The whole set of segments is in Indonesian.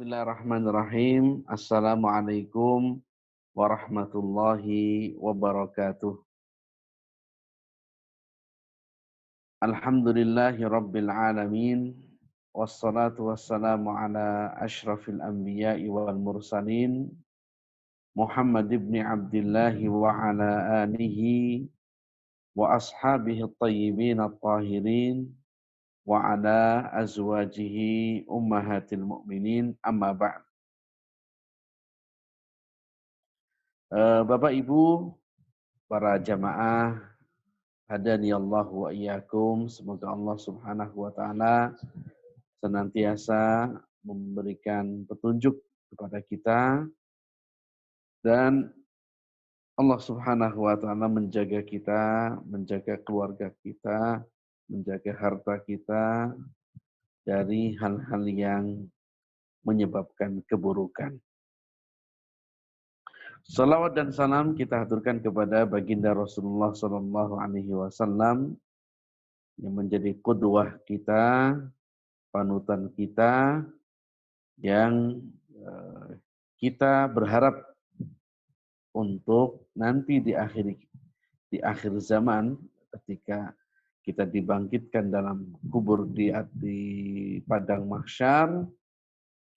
Bismillahirrahmanirrahim. Assalamualaikum warahmatullahi wabarakatuh. Alhamdulillahi rabbil alamin. Wassalatu wassalamu ala ashrafil anbiya'i wal mursalin. Muhammad ibn Abdillahi wa ala alihi wa ashabihi at-tayyibin at-tahirin wa ala azwajihi ummahatil mu'minin amma ba'd. Bapak Ibu, para jamaah, hadani Allah wa iyyakum, semoga Allah Subhanahu wa taala senantiasa memberikan petunjuk kepada kita dan Allah Subhanahu wa taala menjaga kita, menjaga keluarga kita, menjaga harta kita dari hal-hal yang menyebabkan keburukan. Salawat dan salam kita haturkan kepada baginda Rasulullah Sallallahu Alaihi Wasallam yang menjadi qudwah kita, panutan kita, yang kita berharap untuk nanti di akhir zaman ketika kita dibangkitkan dalam kubur di padang mahsyar,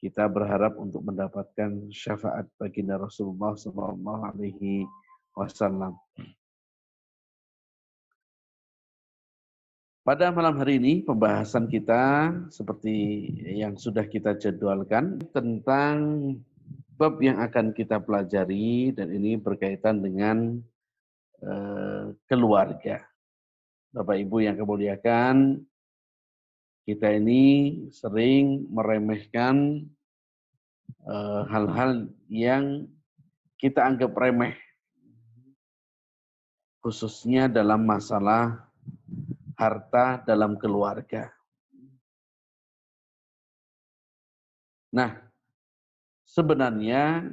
kita berharap untuk mendapatkan syafaat baginda Rasulullah Sallallahu Alaihi Wasallam. Pada malam hari ini pembahasan kita seperti yang sudah kita jadwalkan tentang bab yang akan kita pelajari, dan ini berkaitan dengan keluarga. Bapak Ibu yang kemuliakan, kita ini sering meremehkan hal-hal yang kita anggap remeh, khususnya dalam masalah harta dalam keluarga. Nah, sebenarnya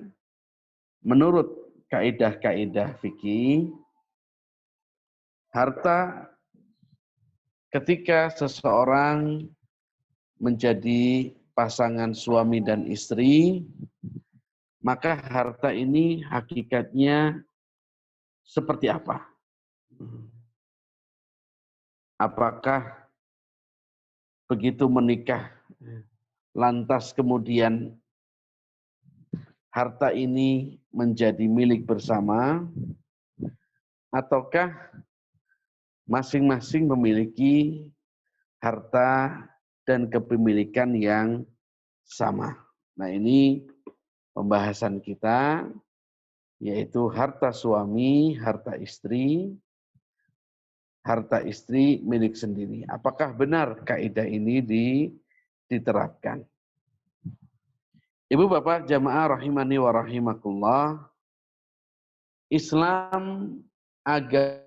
menurut kaidah-kaidah fikih, harta ketika seseorang menjadi pasangan suami dan istri, maka harta ini hakikatnya seperti apa? Apakah begitu menikah, lantas kemudian harta ini menjadi milik bersama, ataukah masing-masing memiliki harta dan kepemilikan yang sama? Nah, ini pembahasan kita, yaitu harta suami, harta istri milik sendiri. Apakah benar kaidah ini diterapkan? Ibu bapak jamaah rahimani wa rahimakumullah, Islam agama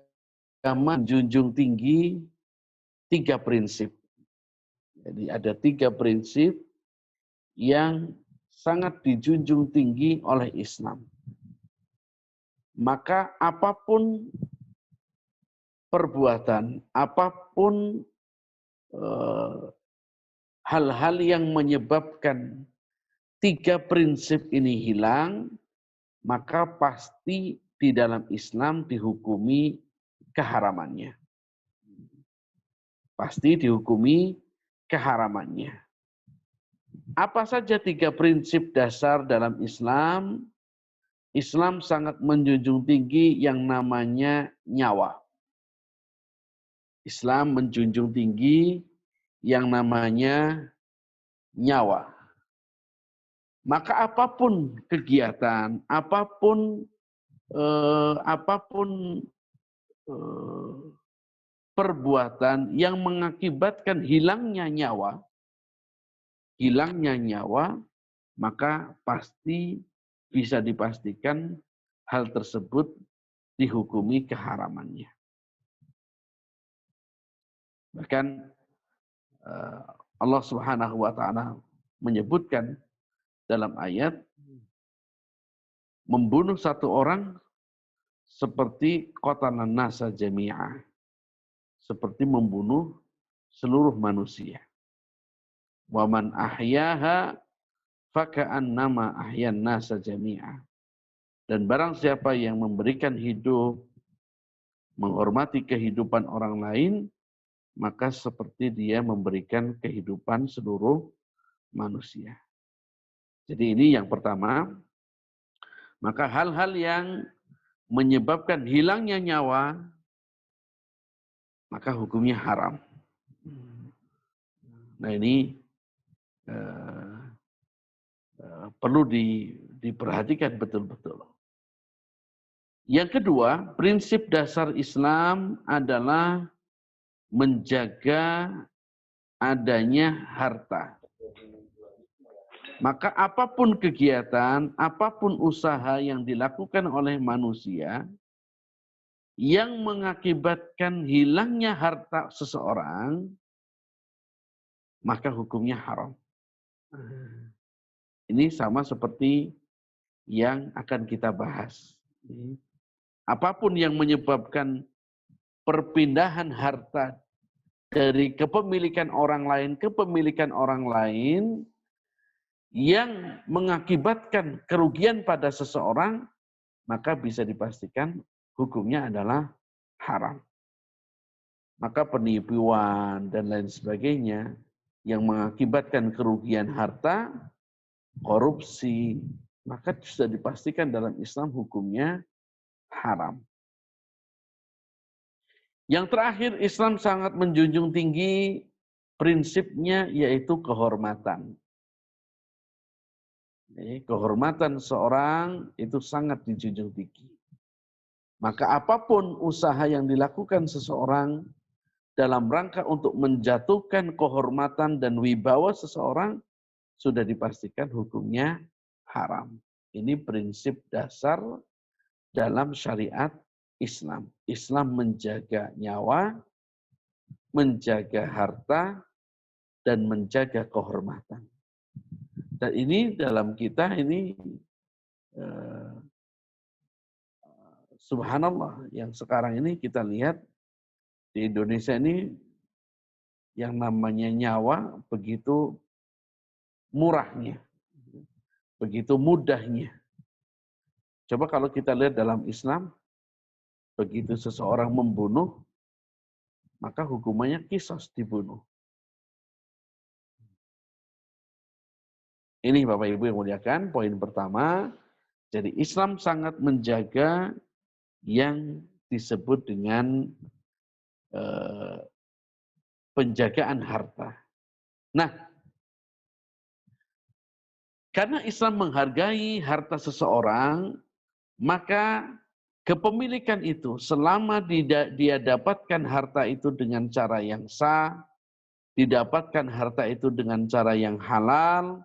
menjunjung tinggi 3 prinsip. Jadi ada 3 prinsip yang sangat dijunjung tinggi oleh Islam. Maka apapun perbuatan, apapun hal-hal yang menyebabkan 3 prinsip ini hilang, maka pasti di dalam Islam dihukumi keharamannya. Pasti dihukumi keharamannya. Apa saja 3 prinsip dasar dalam Islam? Islam sangat menjunjung tinggi yang namanya nyawa. Islam menjunjung tinggi yang namanya nyawa. Maka apapun kegiatan, apapun perbuatan yang mengakibatkan hilangnya nyawa, maka pasti bisa dipastikan hal tersebut dihukumi keharamannya. Bahkan Allah Subhanahu wa taala menyebutkan dalam ayat, membunuh satu orang seperti qatalan nasa jami'ah, seperti membunuh seluruh manusia. Wa man ahyaha faka'annama ahyan nasa jami'a. Dan barang siapa yang memberikan hidup, menghormati kehidupan orang lain, maka seperti dia memberikan kehidupan seluruh manusia. Jadi ini yang pertama. Maka hal-hal yang menyebabkan hilangnya nyawa, maka hukumnya haram. Nah ini perlu diperhatikan betul-betul. Yang kedua, prinsip dasar Islam adalah menjaga adanya harta. Maka apapun kegiatan, apapun usaha yang dilakukan oleh manusia yang mengakibatkan hilangnya harta seseorang, maka hukumnya haram. Ini sama seperti yang akan kita bahas. Apapun yang menyebabkan perpindahan harta dari kepemilikan orang lain ke kepemilikan orang lain yang mengakibatkan kerugian pada seseorang, maka bisa dipastikan hukumnya adalah haram. Maka penipuan dan lain sebagainya yang mengakibatkan kerugian harta, korupsi, maka sudah dipastikan dalam Islam hukumnya haram. Yang terakhir, Islam sangat menjunjung tinggi prinsipnya yaitu kehormatan. Kehormatan seorang itu sangat dijunjung tinggi. Maka apapun usaha yang dilakukan seseorang dalam rangka untuk menjatuhkan kehormatan dan wibawa seseorang, sudah dipastikan hukumnya haram. Ini prinsip dasar dalam syariat Islam. Islam menjaga nyawa, menjaga harta, dan menjaga kehormatan. Dan ini dalam kita ini subhanallah, yang sekarang ini kita lihat di Indonesia ini yang namanya nyawa begitu murahnya, begitu mudahnya. Coba kalau kita lihat dalam Islam, begitu seseorang membunuh, maka hukumannya qisas, dibunuh. Ini Bapak Ibu yang muliakan, poin pertama. Jadi Islam sangat menjaga yang disebut dengan penjagaan harta. Nah, karena Islam menghargai harta seseorang, maka kepemilikan itu selama dia dapatkan harta itu dengan cara yang sah, didapatkan harta itu dengan cara yang halal,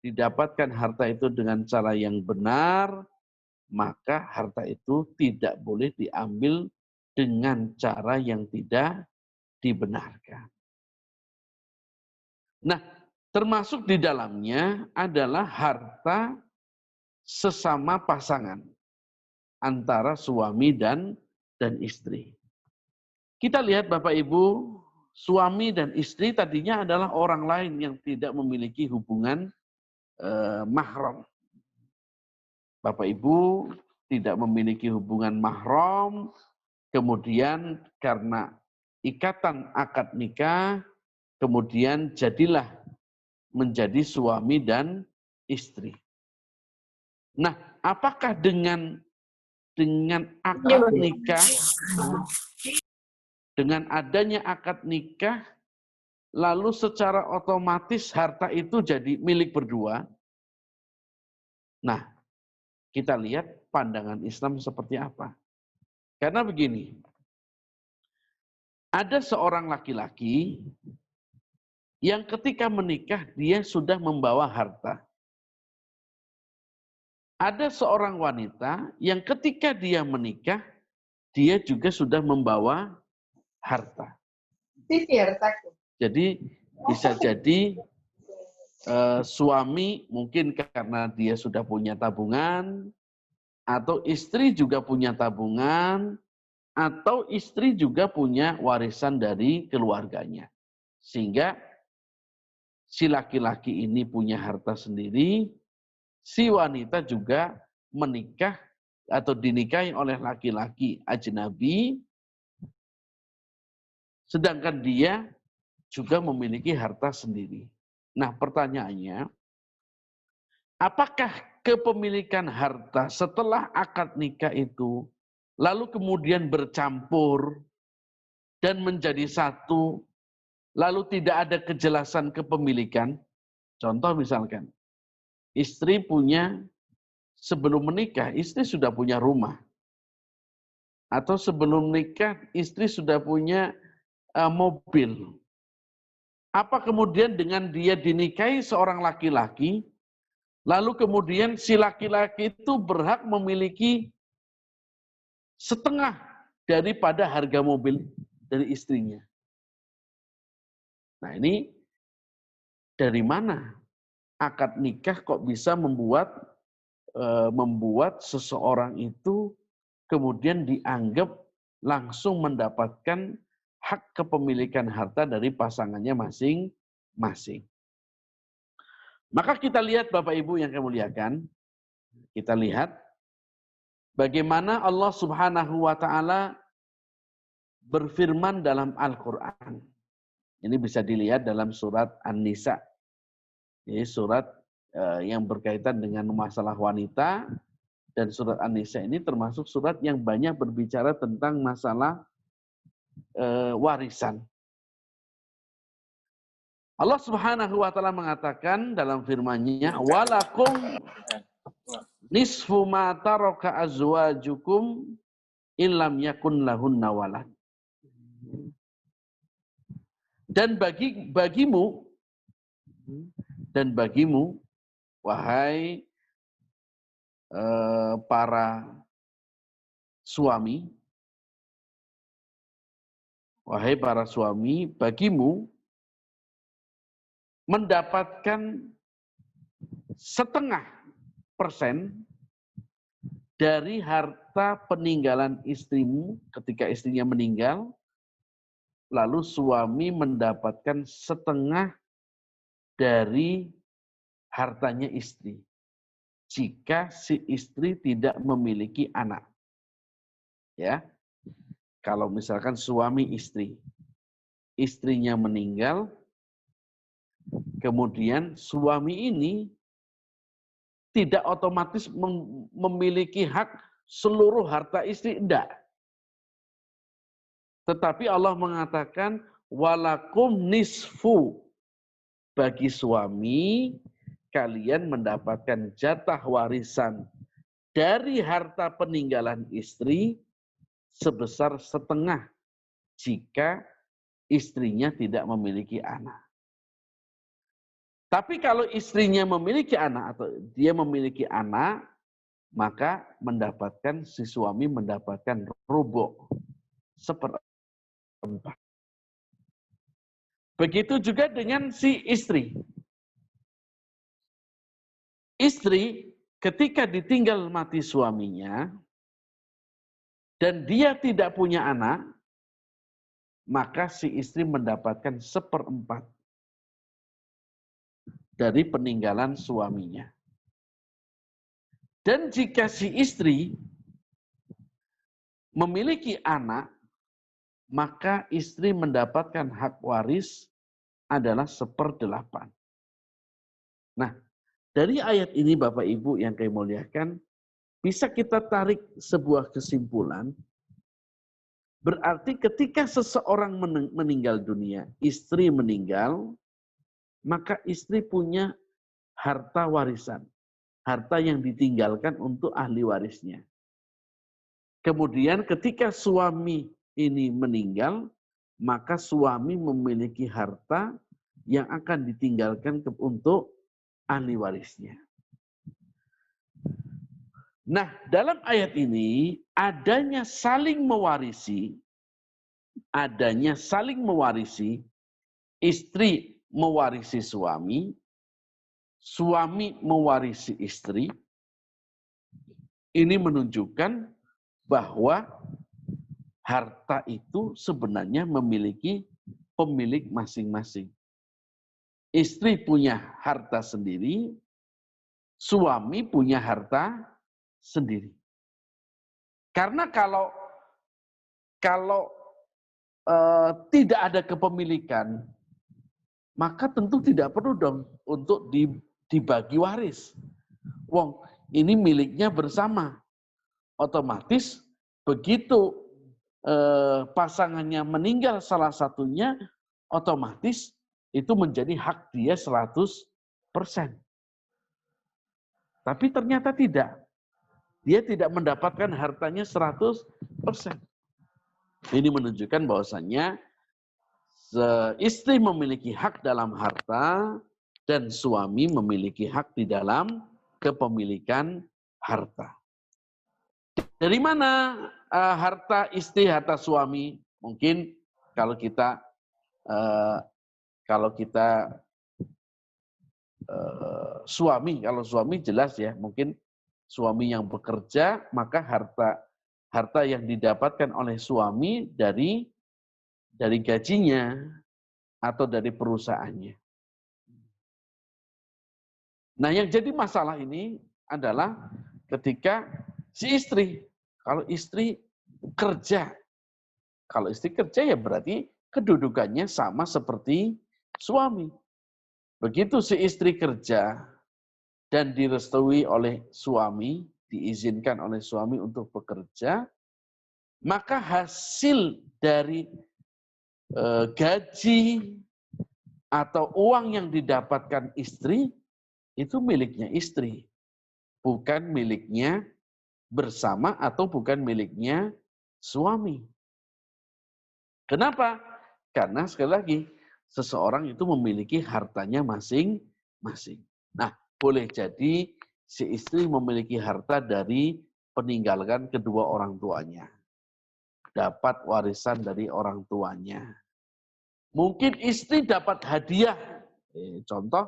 didapatkan harta itu dengan cara yang benar, maka harta itu tidak boleh diambil dengan cara yang tidak dibenarkan. Nah, termasuk di dalamnya adalah harta sesama pasangan antara suami dan istri. Kita lihat Bapak Ibu, suami dan istri tadinya adalah orang lain yang tidak memiliki hubungan mahram. Bapak Ibu tidak memiliki hubungan mahram, kemudian karena ikatan akad nikah, kemudian jadilah menjadi suami dan istri. Nah, apakah dengan akad nikah, dengan adanya akad nikah, lalu secara otomatis harta itu jadi milik berdua? Nah, kita lihat pandangan Islam seperti apa. Karena begini, ada seorang laki-laki yang ketika menikah dia sudah membawa harta. Ada seorang wanita yang ketika dia menikah, dia juga sudah membawa harta. Jadi bisa jadi suami mungkin karena dia sudah punya tabungan, atau istri juga punya tabungan, atau istri juga punya warisan dari keluarganya. Sehingga si laki-laki ini punya harta sendiri, si wanita juga menikah atau dinikahi oleh laki-laki ajnabi, sedangkan dia juga memiliki harta sendiri. Nah, pertanyaannya, apakah kepemilikan harta setelah akad nikah itu lalu kemudian bercampur dan menjadi satu, lalu tidak ada kejelasan kepemilikan? Contoh misalkan, istri punya, sebelum menikah, istri sudah punya rumah. Atau sebelum menikah, istri sudah punya mobil. Apa kemudian dengan dia dinikahi seorang laki-laki, lalu kemudian si laki-laki itu berhak memiliki setengah daripada harga mobil dari istrinya. Nah ini dari mana akad nikah kok bisa membuat seseorang itu kemudian dianggap langsung mendapatkan hak kepemilikan harta dari pasangannya masing-masing. Maka kita lihat Bapak Ibu yang kami muliakan, kita lihat bagaimana Allah Subhanahu wa taala berfirman dalam Al-Qur'an. Ini bisa dilihat dalam surat An-Nisa. Ini surat yang berkaitan dengan masalah wanita, dan surat An-Nisa ini termasuk surat yang banyak berbicara tentang masalah warisan. Allah Subhanahu wa taala mengatakan dalam firman-Nya, "Walakum nisfu ma taraka azwajukum illam yakun lahunna walad." Dan bagimu wahai para suami, bagimu mendapatkan setengah persen dari harta peninggalan istrimu ketika istrinya meninggal, lalu suami mendapatkan setengah dari hartanya istri jika si istri tidak memiliki anak. Ya. Kalau misalkan suami istri, istrinya meninggal, kemudian suami ini tidak otomatis memiliki hak seluruh harta istri, enggak. Tetapi Allah mengatakan, walakum nisfu, bagi suami, kalian mendapatkan jatah warisan dari harta peninggalan istri sebesar setengah jika istrinya tidak memiliki anak. Tapi kalau istrinya memiliki anak atau dia memiliki anak, maka si suami mendapatkan rubu', seperempat. Begitu juga dengan si istri. Istri ketika ditinggal mati suaminya dan dia tidak punya anak, maka si istri mendapatkan seperempat dari peninggalan suaminya. Dan jika si istri memiliki anak, maka istri mendapatkan hak waris adalah 1/8. Nah, dari ayat ini Bapak Ibu yang kami muliakan, bisa kita tarik sebuah kesimpulan, berarti ketika seseorang meninggal dunia, istri meninggal, maka istri punya harta warisan, harta yang ditinggalkan untuk ahli warisnya. Kemudian ketika suami ini meninggal, maka suami memiliki harta yang akan ditinggalkan untuk ahli warisnya. Nah, dalam ayat ini adanya saling mewarisi, istri mewarisi suami, suami mewarisi istri. Ini menunjukkan bahwa harta itu sebenarnya memiliki pemilik masing-masing. istri punya harta sendiri, suami punya harta sendiri. Karena kalau tidak ada kepemilikan, maka tentu tidak perlu dong untuk dibagi waris. Wong, ini miliknya bersama. Otomatis begitu pasangannya meninggal salah satunya, otomatis itu menjadi hak dia 100%. Tapi ternyata tidak. Dia tidak mendapatkan hartanya 100%. Ini menunjukkan bahwasannya istri memiliki hak dalam harta dan suami memiliki hak di dalam kepemilikan harta. Dari mana harta istri, harta suami? Mungkin kalau kita suami, kalau suami jelas ya, mungkin suami yang bekerja, maka harta yang didapatkan oleh suami dari gajinya atau dari perusahaannya. Nah, yang jadi masalah ini adalah ketika si istri, kalau istri kerja, ya berarti kedudukannya sama seperti suami. Begitu si istri kerja dan direstui oleh suami, diizinkan oleh suami untuk bekerja, maka hasil dari gaji atau uang yang didapatkan istri itu miliknya istri, bukan miliknya bersama atau bukan miliknya suami. Kenapa? Karena sekali lagi seseorang itu memiliki hartanya masing-masing. Nah, boleh jadi si istri memiliki harta dari peninggalan kedua orang tuanya. Dapat warisan dari orang tuanya. Mungkin istri dapat hadiah. Contoh,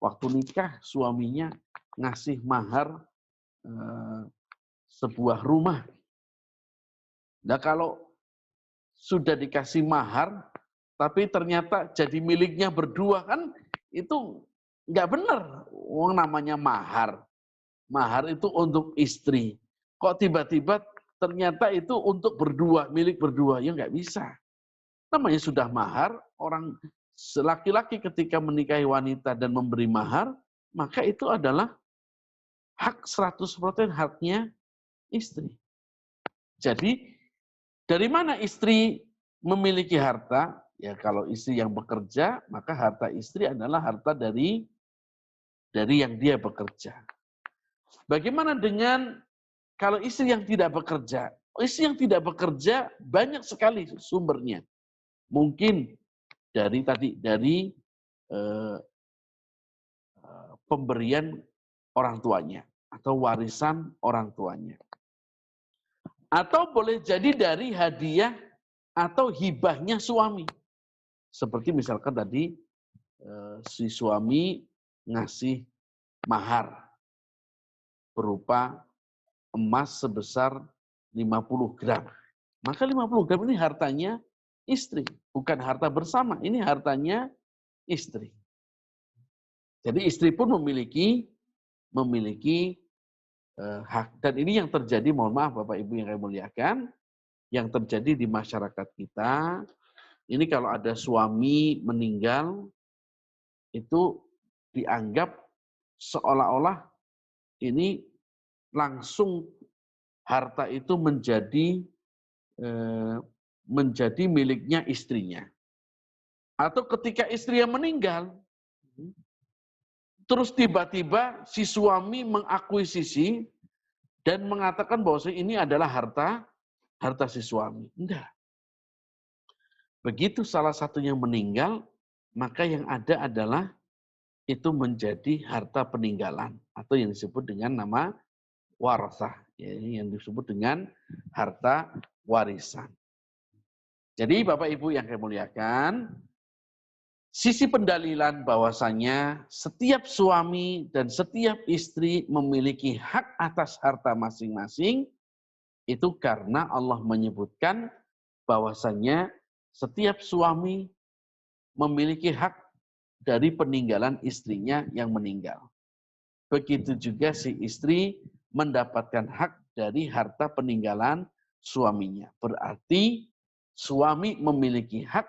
waktu nikah suaminya ngasih mahar sebuah rumah. Nah, kalau sudah dikasih mahar, tapi ternyata jadi miliknya berdua, kan itu nggak benar. Wong namanya mahar. Mahar itu untuk istri. Kok tiba-tiba ternyata itu untuk berdua, milik berdua? Ya nggak bisa. Namanya sudah mahar, orang laki-laki ketika menikahi wanita dan memberi mahar, maka itu adalah hak 100% haknya istri. Jadi, dari mana istri memiliki harta? Ya kalau istri yang bekerja, maka harta istri adalah harta dari yang dia bekerja. Bagaimana dengan kalau istri yang tidak bekerja? Istri yang tidak bekerja banyak sekali sumbernya. Mungkin dari pemberian orang tuanya atau warisan orang tuanya. Atau boleh jadi dari hadiah atau hibahnya suami. Seperti misalkan tadi si suami ngasih mahar berupa emas sebesar 50 gram. Maka 50 gram ini hartanya istri, bukan harta bersama, ini hartanya istri. Jadi istri pun memiliki hak. Dan ini yang terjadi, mohon maaf Bapak Ibu yang saya muliakan, yang terjadi di masyarakat kita, ini kalau ada suami meninggal, itu dianggap seolah-olah ini langsung harta itu menjadi miliknya istrinya. Atau ketika istrinya meninggal, terus tiba-tiba si suami mengakuisisi dan mengatakan bahwa ini adalah harta si suami. Enggak. Begitu salah satunya meninggal, maka yang ada adalah itu menjadi harta peninggalan atau yang disebut dengan nama warasah, yang disebut dengan harta warisan. Jadi Bapak Ibu yang saya muliakan, sisi pendalilan bahwasanya setiap suami dan setiap istri memiliki hak atas harta masing-masing itu karena Allah menyebutkan bahwasanya setiap suami memiliki hak dari peninggalan istrinya yang meninggal. Begitu juga si istri mendapatkan hak dari harta peninggalan suaminya. Berarti suami memiliki hak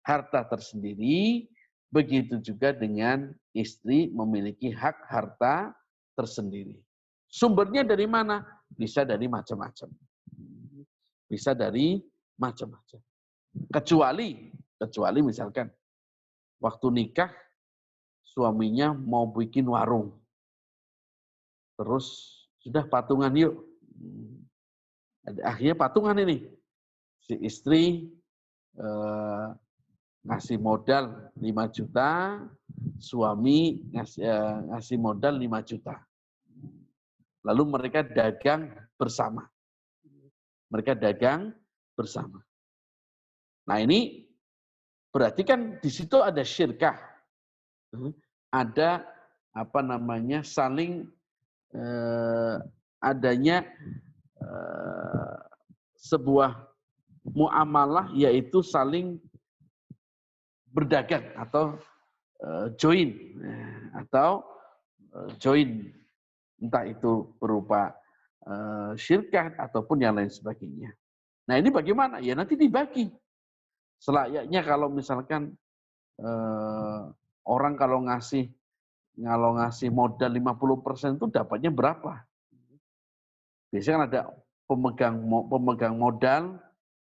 harta tersendiri, begitu juga dengan istri memiliki hak harta tersendiri. Sumbernya dari mana? Bisa dari macam-macam. Bisa dari macam-macam. Kecuali misalkan waktu nikah suaminya mau bikin warung. Terus sudah patungan yuk. Akhirnya patungan ini. Si istri ngasih modal 5 juta, suami ngasih modal 5 juta. Lalu mereka dagang bersama. Mereka dagang bersama. Nah ini berarti kan di situ ada syirkah. Ada saling adanya sebuah muamalah, yaitu saling berdagang atau join entah itu berupa syirkah ataupun yang lain sebagainya. Nah ini bagaimana? Ya nanti dibagi. Selayaknya kalau misalkan orang kalau ngasih modal 50% itu dapatnya berapa? Biasanya kan ada pemegang modal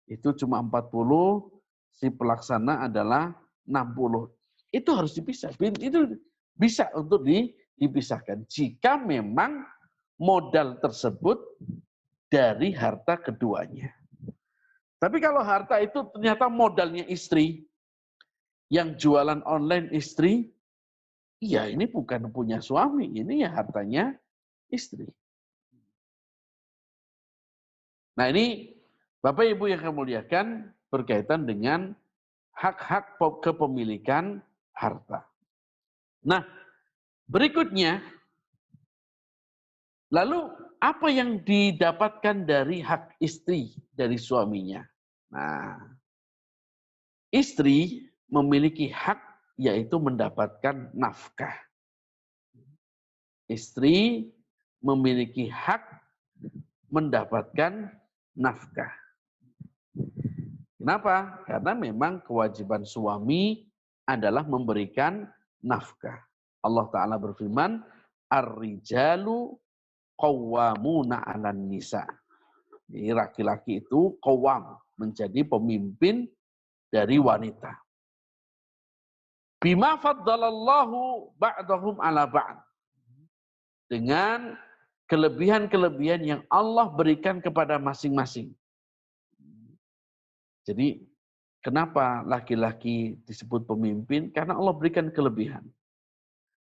itu cuma 40, si pelaksana adalah 60. Itu harus dipisah. Itu bisa untuk dipisahkan jika memang modal tersebut dari harta keduanya. Tapi kalau harta itu ternyata modalnya istri, yang jualan online istri, ya ini bukan punya suami, ini ya hartanya istri. Nah ini Bapak Ibu yang kami muliakan berkaitan dengan hak-hak kepemilikan harta. Nah berikutnya, lalu apa yang didapatkan dari hak istri dari suaminya? Nah, istri memiliki hak yaitu mendapatkan nafkah. Istri memiliki hak mendapatkan nafkah. Kenapa? Karena memang kewajiban suami adalah memberikan nafkah. Allah Ta'ala berfirman, Ar-rijalu qawwamuna 'alan nisa. Jadi laki-laki itu qawwam, menjadi pemimpin dari wanita. Bima faddalallahu ba'dahum 'ala ba'd. Dengan kelebihan-kelebihan yang Allah berikan kepada masing-masing. Jadi kenapa laki-laki disebut pemimpin? Karena Allah berikan kelebihan.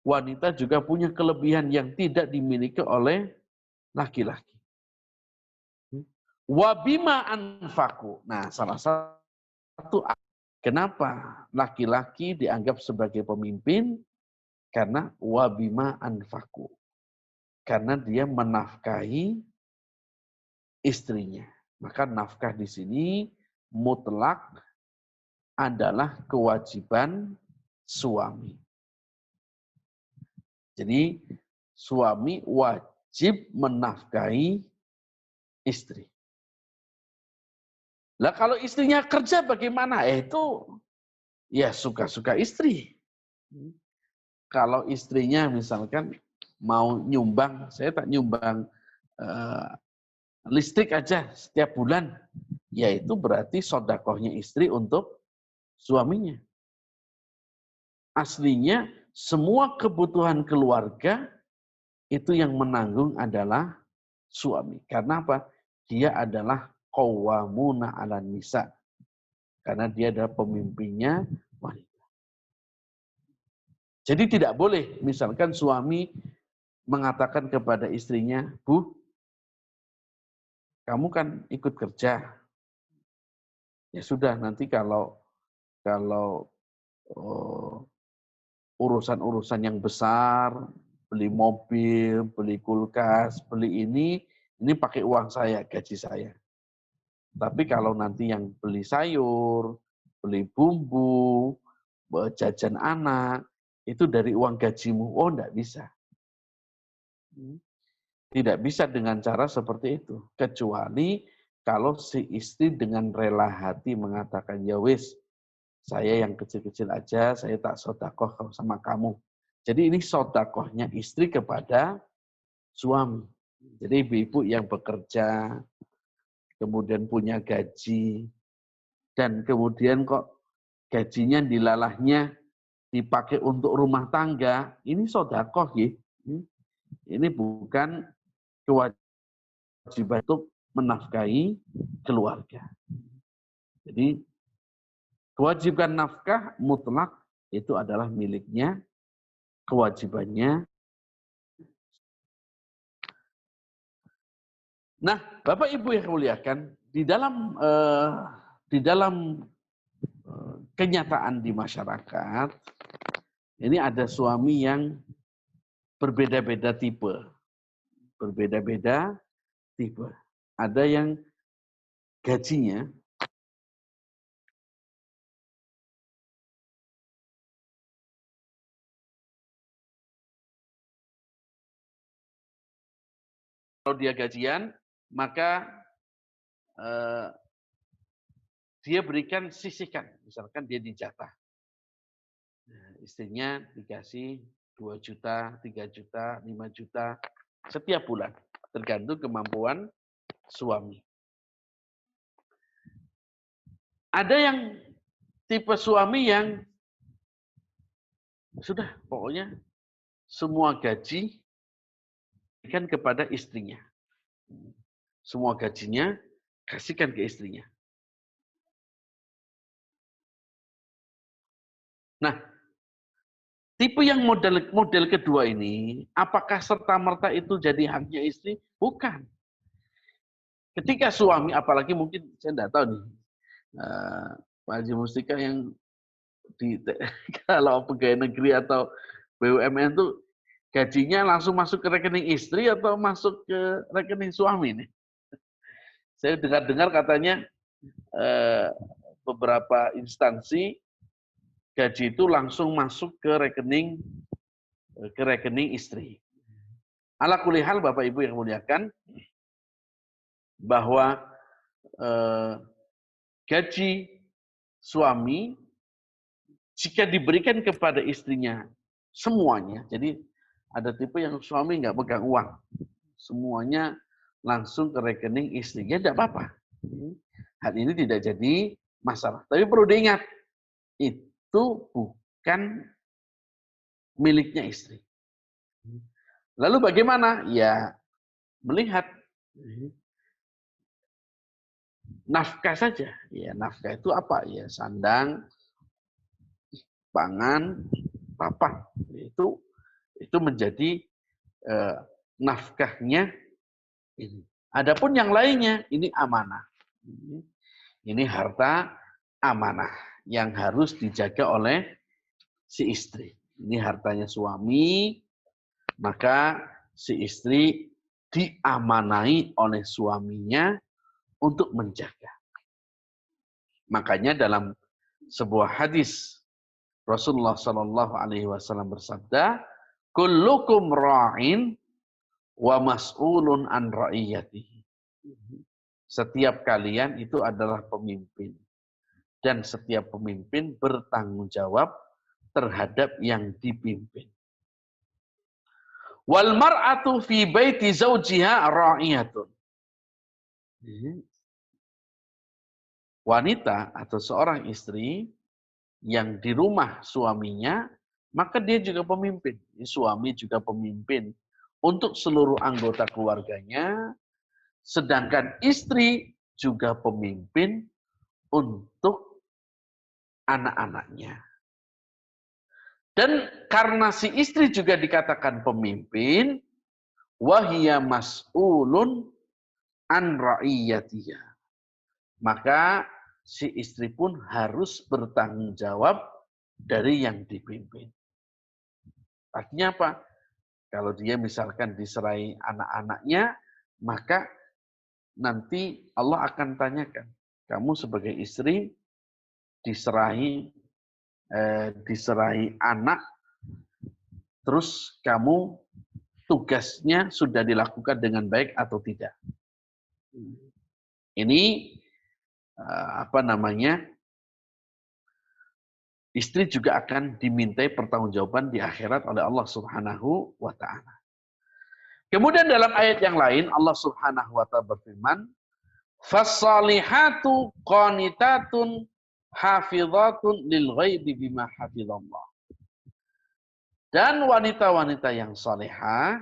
Wanita juga punya kelebihan yang tidak dimiliki oleh laki-laki. Wabima anfaku. Nah, salah satu kenapa laki-laki dianggap sebagai pemimpin? Karena wabima anfaku. Karena dia menafkahi istrinya. Maka nafkah di sini mutlak adalah kewajiban suami. Jadi suami wajib menafkahi istri. Lah kalau istrinya kerja bagaimana? Itu ya suka-suka istri. Kalau istrinya misalkan mau nyumbang, saya tak nyumbang listrik aja setiap bulan, yaitu berarti sodakohnya istri untuk suaminya. Aslinya semua kebutuhan keluarga itu yang menanggung adalah suami. Karena apa? Dia adalah qawwamuna 'alan nisa. Karena dia adalah pemimpinnya wanita. Jadi tidak boleh misalkan suami mengatakan kepada istrinya, "Bu, kamu kan ikut kerja. Ya sudah nanti kalau urusan-urusan yang besar, beli mobil, beli kulkas, beli ini pakai uang saya, gaji saya. Tapi kalau nanti yang beli sayur, beli bumbu, jajan anak, itu dari uang gajimu. Oh, enggak bisa. Tidak bisa dengan cara seperti itu. Kecuali kalau si istri dengan rela hati mengatakan, ya wis, saya yang kecil-kecil aja, saya tak sodakoh sama kamu. Jadi ini sodakohnya istri kepada suami. Jadi ibu-ibu yang bekerja, kemudian punya gaji, dan kemudian kok gajinya dilalahnya dipakai untuk rumah tangga, ini sodakoh ya. Ini bukan kewajiban untuk menafkahi keluarga. Jadi kewajiban nafkah mutlak itu adalah miliknya, kewajibannya. Nah, Bapak Ibu yang muliakan, di dalam kenyataan di masyarakat, ini ada suami yang berbeda-beda tipe. Berbeda-beda tipe. Ada yang gajinya kalau dia gajian, maka dia berikan sisihkan. Misalkan dia dijatah. Istrinya dikasih 2 juta, 3 juta, 5 juta setiap bulan. Tergantung kemampuan suami. Ada yang tipe suami yang sudah pokoknya semua gaji berikan kepada istrinya. Semua gajinya kasihkan ke istrinya. Nah, tipe yang model kedua ini, apakah serta-merta itu jadi haknya istri? Bukan. Ketika suami, apalagi mungkin saya tidak tahu nih, Pak Haji Mustika yang kalau pegawai negeri atau BUMN itu gajinya langsung masuk ke rekening istri atau masuk ke rekening suami nih? Saya dengar-dengar katanya beberapa instansi gaji itu langsung masuk ke rekening istri. Ala kulli hal Bapak Ibu yang muliakan, bahwa gaji suami jika diberikan kepada istrinya semuanya, jadi ada tipe yang suami nggak pegang uang, semuanya langsung ke rekening istrinya, tidak apa-apa. Hal ini tidak jadi masalah. Tapi perlu diingat, itu bukan miliknya istri. Lalu bagaimana? Ya, melihat nafkah saja. Ya, nafkah itu apa? Ya, sandang, pangan, papan. Itu menjadi nafkahnya ini. Adapun yang lainnya, ini amanah. Ini harta amanah yang harus dijaga oleh si istri. Ini hartanya suami, maka si istri diamanai oleh suaminya untuk menjaga. Makanya dalam sebuah hadis Rasulullah Shallallahu Alaihi Wasallam bersabda, "Kullukum ra'in wa mas'ulun an ra'iyatihi." Setiap kalian itu adalah pemimpin, dan setiap pemimpin bertanggung jawab terhadap yang dipimpin. Wal mar'atu fi baiti zawjiha ra'iyatun. Wanita atau seorang istri yang di rumah suaminya, maka dia juga pemimpin. Suami juga pemimpin untuk seluruh anggota keluarganya, sedangkan istri juga pemimpin untuk anak-anaknya. Dan karena si istri juga dikatakan pemimpin, wahia mas'ulun an ra'iyatiha. Maka si istri pun harus bertanggung jawab dari yang dipimpin. Artinya apa? Kalau dia misalkan diserai anak-anaknya, maka nanti Allah akan tanyakan, kamu sebagai istri diserahi diserahi anak, terus kamu tugasnya sudah dilakukan dengan baik atau tidak. Ini istri juga akan dimintai pertanggungjawaban di akhirat oleh Allah Subhanahu wa taala. Kemudian dalam ayat yang lain Allah Subhanahu wa taala berfirman, "Fas-salihatu qanitatun hafizatun lil ghaibi bima hafizallah." Dan wanita-wanita yang salihah,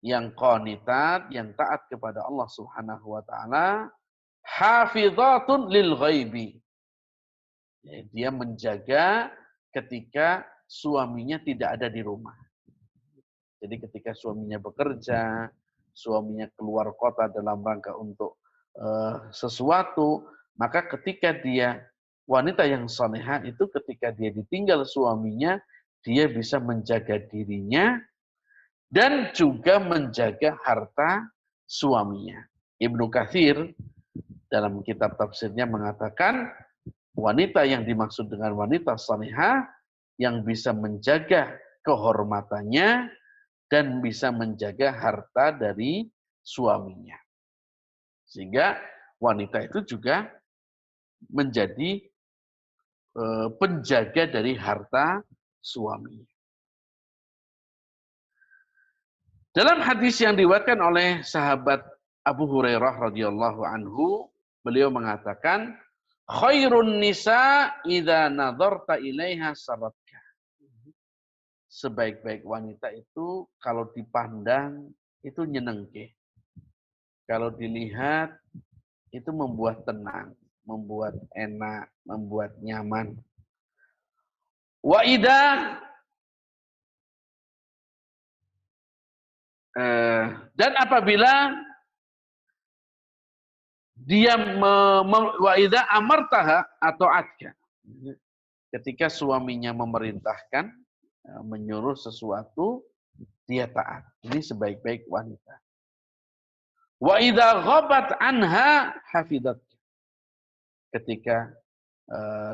yang qanitat, yang taat kepada Allah Subhanahu wa taala, hafizatun lil ghaibi. Dia menjaga ketika suaminya tidak ada di rumah. Jadi ketika suaminya bekerja, suaminya keluar kota dalam rangka untuk sesuatu, maka ketika dia wanita yang salehah itu ketika dia ditinggal suaminya, dia bisa menjaga dirinya dan juga menjaga harta suaminya. Ibnu Katsir dalam kitab tafsirnya mengatakan wanita yang dimaksud dengan wanita salehah yang bisa menjaga kehormatannya dan bisa menjaga harta dari suaminya. Sehingga wanita itu juga menjadi penjaga dari harta suami. Dalam hadis yang diriwayatkan oleh sahabat Abu Hurairah radhiyallahu anhu, beliau mengatakan, "Khairun nisa idza nadharta ilaiha saratka." Sebaik-baik wanita itu kalau dipandang itu nyenengke. Kalau dilihat itu membuat tenang, membuat enak, membuat nyaman. Wa idza dan apabila dia wa idza amartaha atau atka. Ketika suaminya memerintahkan, menyuruh sesuatu, dia taat. Ini sebaik-baik wanita. Wa idza ghabat anha hafidat. Ketika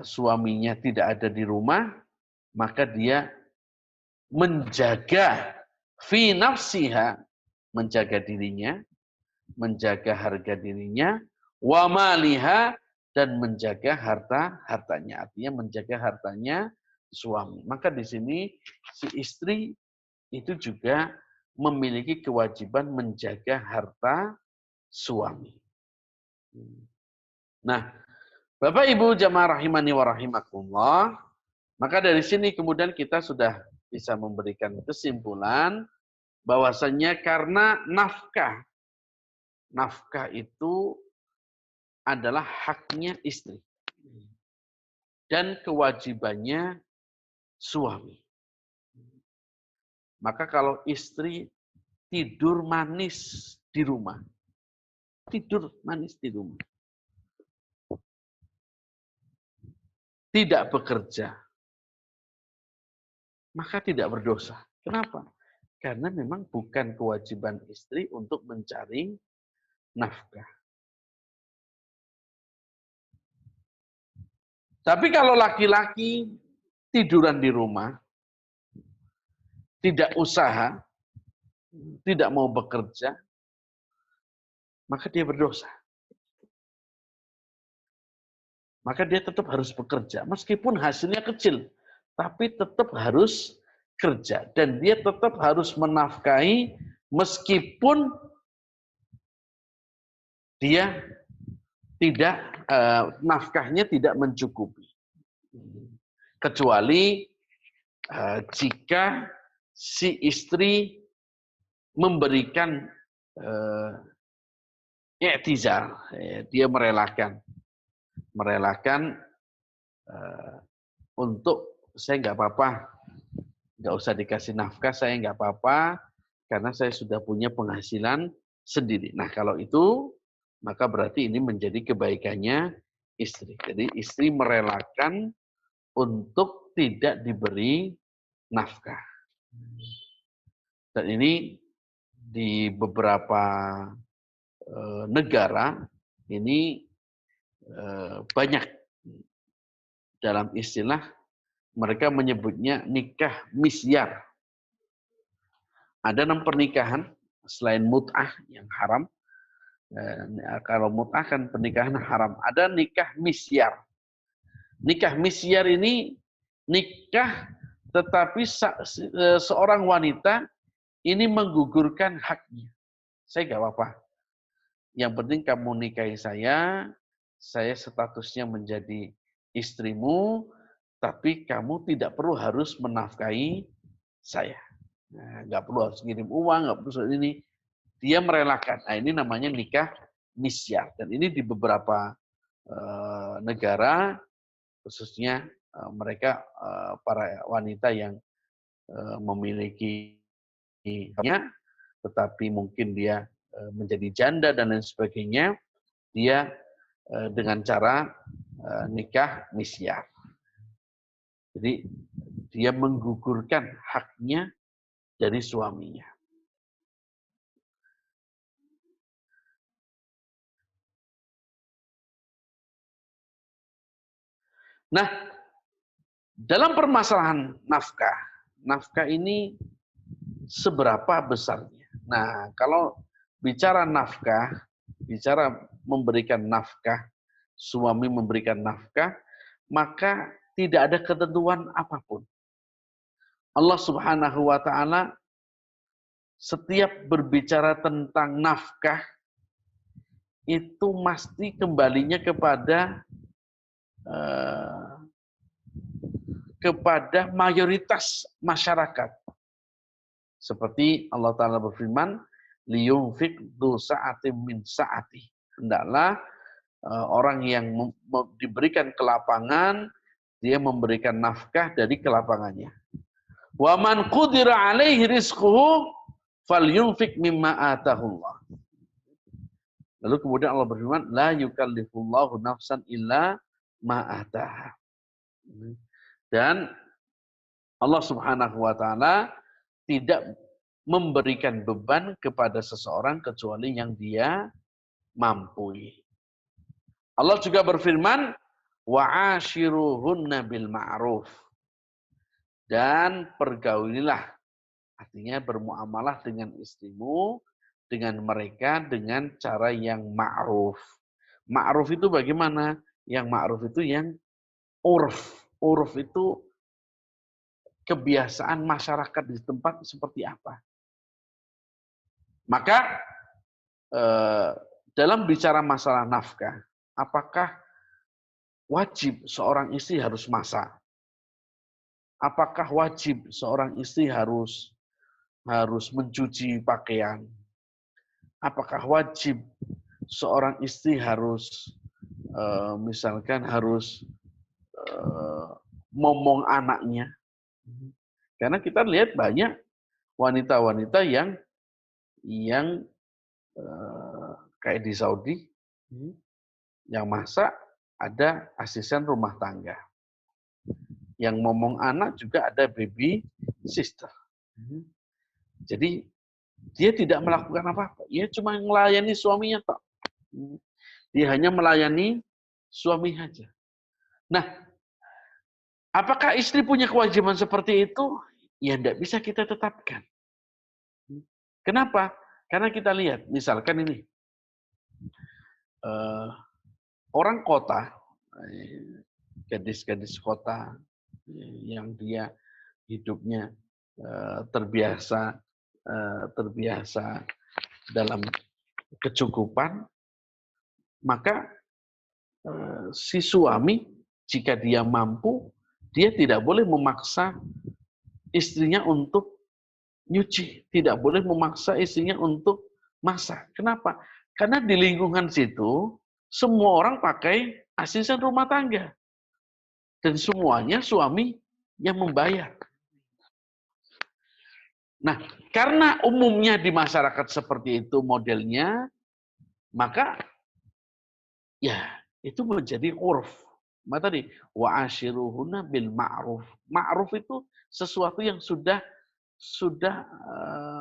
suaminya tidak ada di rumah, maka dia menjaga fi nafsiha, menjaga dirinya, menjaga harga dirinya, wa maliha, dan menjaga hartanya. Artinya menjaga hartanya suami. Maka di sini si istri itu juga memiliki kewajiban menjaga harta suami. Nah, Bapak Ibu jamaah rahimani wa rahimakumullah, maka dari sini kemudian kita sudah bisa memberikan kesimpulan bahwasannya karena nafkah itu adalah haknya istri dan kewajibannya suami. Maka kalau istri tidur manis di rumah, tidak bekerja, maka tidak berdosa. Kenapa? Karena memang bukan kewajiban istri untuk mencari nafkah. Tapi kalau laki-laki tiduran di rumah, tidak usaha, tidak mau bekerja, maka dia berdosa. Maka dia tetap harus bekerja. Meskipun hasilnya kecil, tapi tetap harus kerja. Dan dia tetap harus menafkahi meskipun dia tidak, nafkahnya tidak mencukupi. Kecuali jika si istri memberikan i'tizar, dia merelakan untuk saya nggak apa-apa, nggak usah dikasih nafkah, saya nggak apa-apa karena saya sudah punya penghasilan sendiri. Nah kalau itu maka berarti ini menjadi kebaikannya istri. Jadi istri merelakan untuk tidak diberi nafkah. Dan ini di beberapa negara ini banyak dalam istilah mereka menyebutnya nikah misyar. Ada 6 pernikahan selain mut'ah yang haram. Kalau mut'ah kan pernikahan haram. Ada nikah misyar. Nikah misyar ini nikah tetapi seorang wanita ini menggugurkan haknya. Saya nggak apa-apa. Yang penting kamu nikahi saya statusnya menjadi istrimu, tapi kamu tidak perlu harus menafkahi saya. Nah, nggak perlu harus ngirim uang, nggak perlu ini. Dia merelakan. Nah, ini namanya nikah misyar. Dan ini di beberapa negara, khususnya mereka para wanita yang memiliki tetapi mungkin dia menjadi janda dan lain sebagainya, dia dengan cara nikah misyar. Jadi dia menggugurkan haknya dari suaminya. Nah, dalam permasalahan nafkah ini seberapa besarnya? Nah, kalau bicara nafkah, bicara memberikan nafkah, suami memberikan nafkah, maka tidak ada ketentuan apapun. Allah Subhanahu wa taala setiap berbicara tentang nafkah itu mesti kembalinya kepada mayoritas masyarakat. Seperti Allah Ta'ala berfirman, liyunfik du sa'atim min sa'ati. Hendaklah orang yang diberikan kelapangan, dia memberikan nafkah dari kelapangannya. Wa man qudira alaihi rizquhu falyunfik mimma atahullah. Lalu kemudian Allah berfirman, la yukallifullahu nafsan illa ma ataha. Dan Allah Subhanahu wa taala tidak memberikan beban kepada seseorang kecuali yang dia mampu. Allah juga berfirman, wa'ashiruhunna bil ma'ruf. Dan pergaulilah, artinya bermuamalah dengan istrimu, dengan mereka dengan cara yang ma'ruf. Ma'ruf itu bagaimana? Yang ma'ruf itu yang urf. Urf itu kebiasaan masyarakat di tempat seperti apa. Maka dalam bicara masalah nafkah, apakah wajib seorang istri harus masak? Apakah wajib seorang istri harus mencuci pakaian? Apakah wajib seorang istri harus misalkan harus momong anaknya? Karena kita lihat banyak wanita-wanita yang kayak di Saudi, yang masak ada asisten rumah tangga. Yang ngomong anak juga ada baby sister. Jadi dia tidak melakukan apa-apa. Dia cuma melayani suaminya tok. Dia hanya melayani suami saja. Nah, apakah istri punya kewajiban seperti itu? Ya tidak bisa kita tetapkan. Kenapa? Karena kita lihat, misalkan ini, orang kota, gadis-gadis kota yang dia hidupnya terbiasa dalam kecukupan, maka si suami jika dia mampu, dia tidak boleh memaksa istrinya untuk nyuci, tidak boleh memaksa istrinya untuk masak. Kenapa? Karena di lingkungan situ semua orang pakai asisten rumah tangga. Dan semuanya suami yang membayar. Nah, karena umumnya di masyarakat seperti itu modelnya, maka ya itu menjadi urf. Maka tadi wa'ashiruhunna bil ma'ruf. Ma'ruf itu sesuatu yang sudah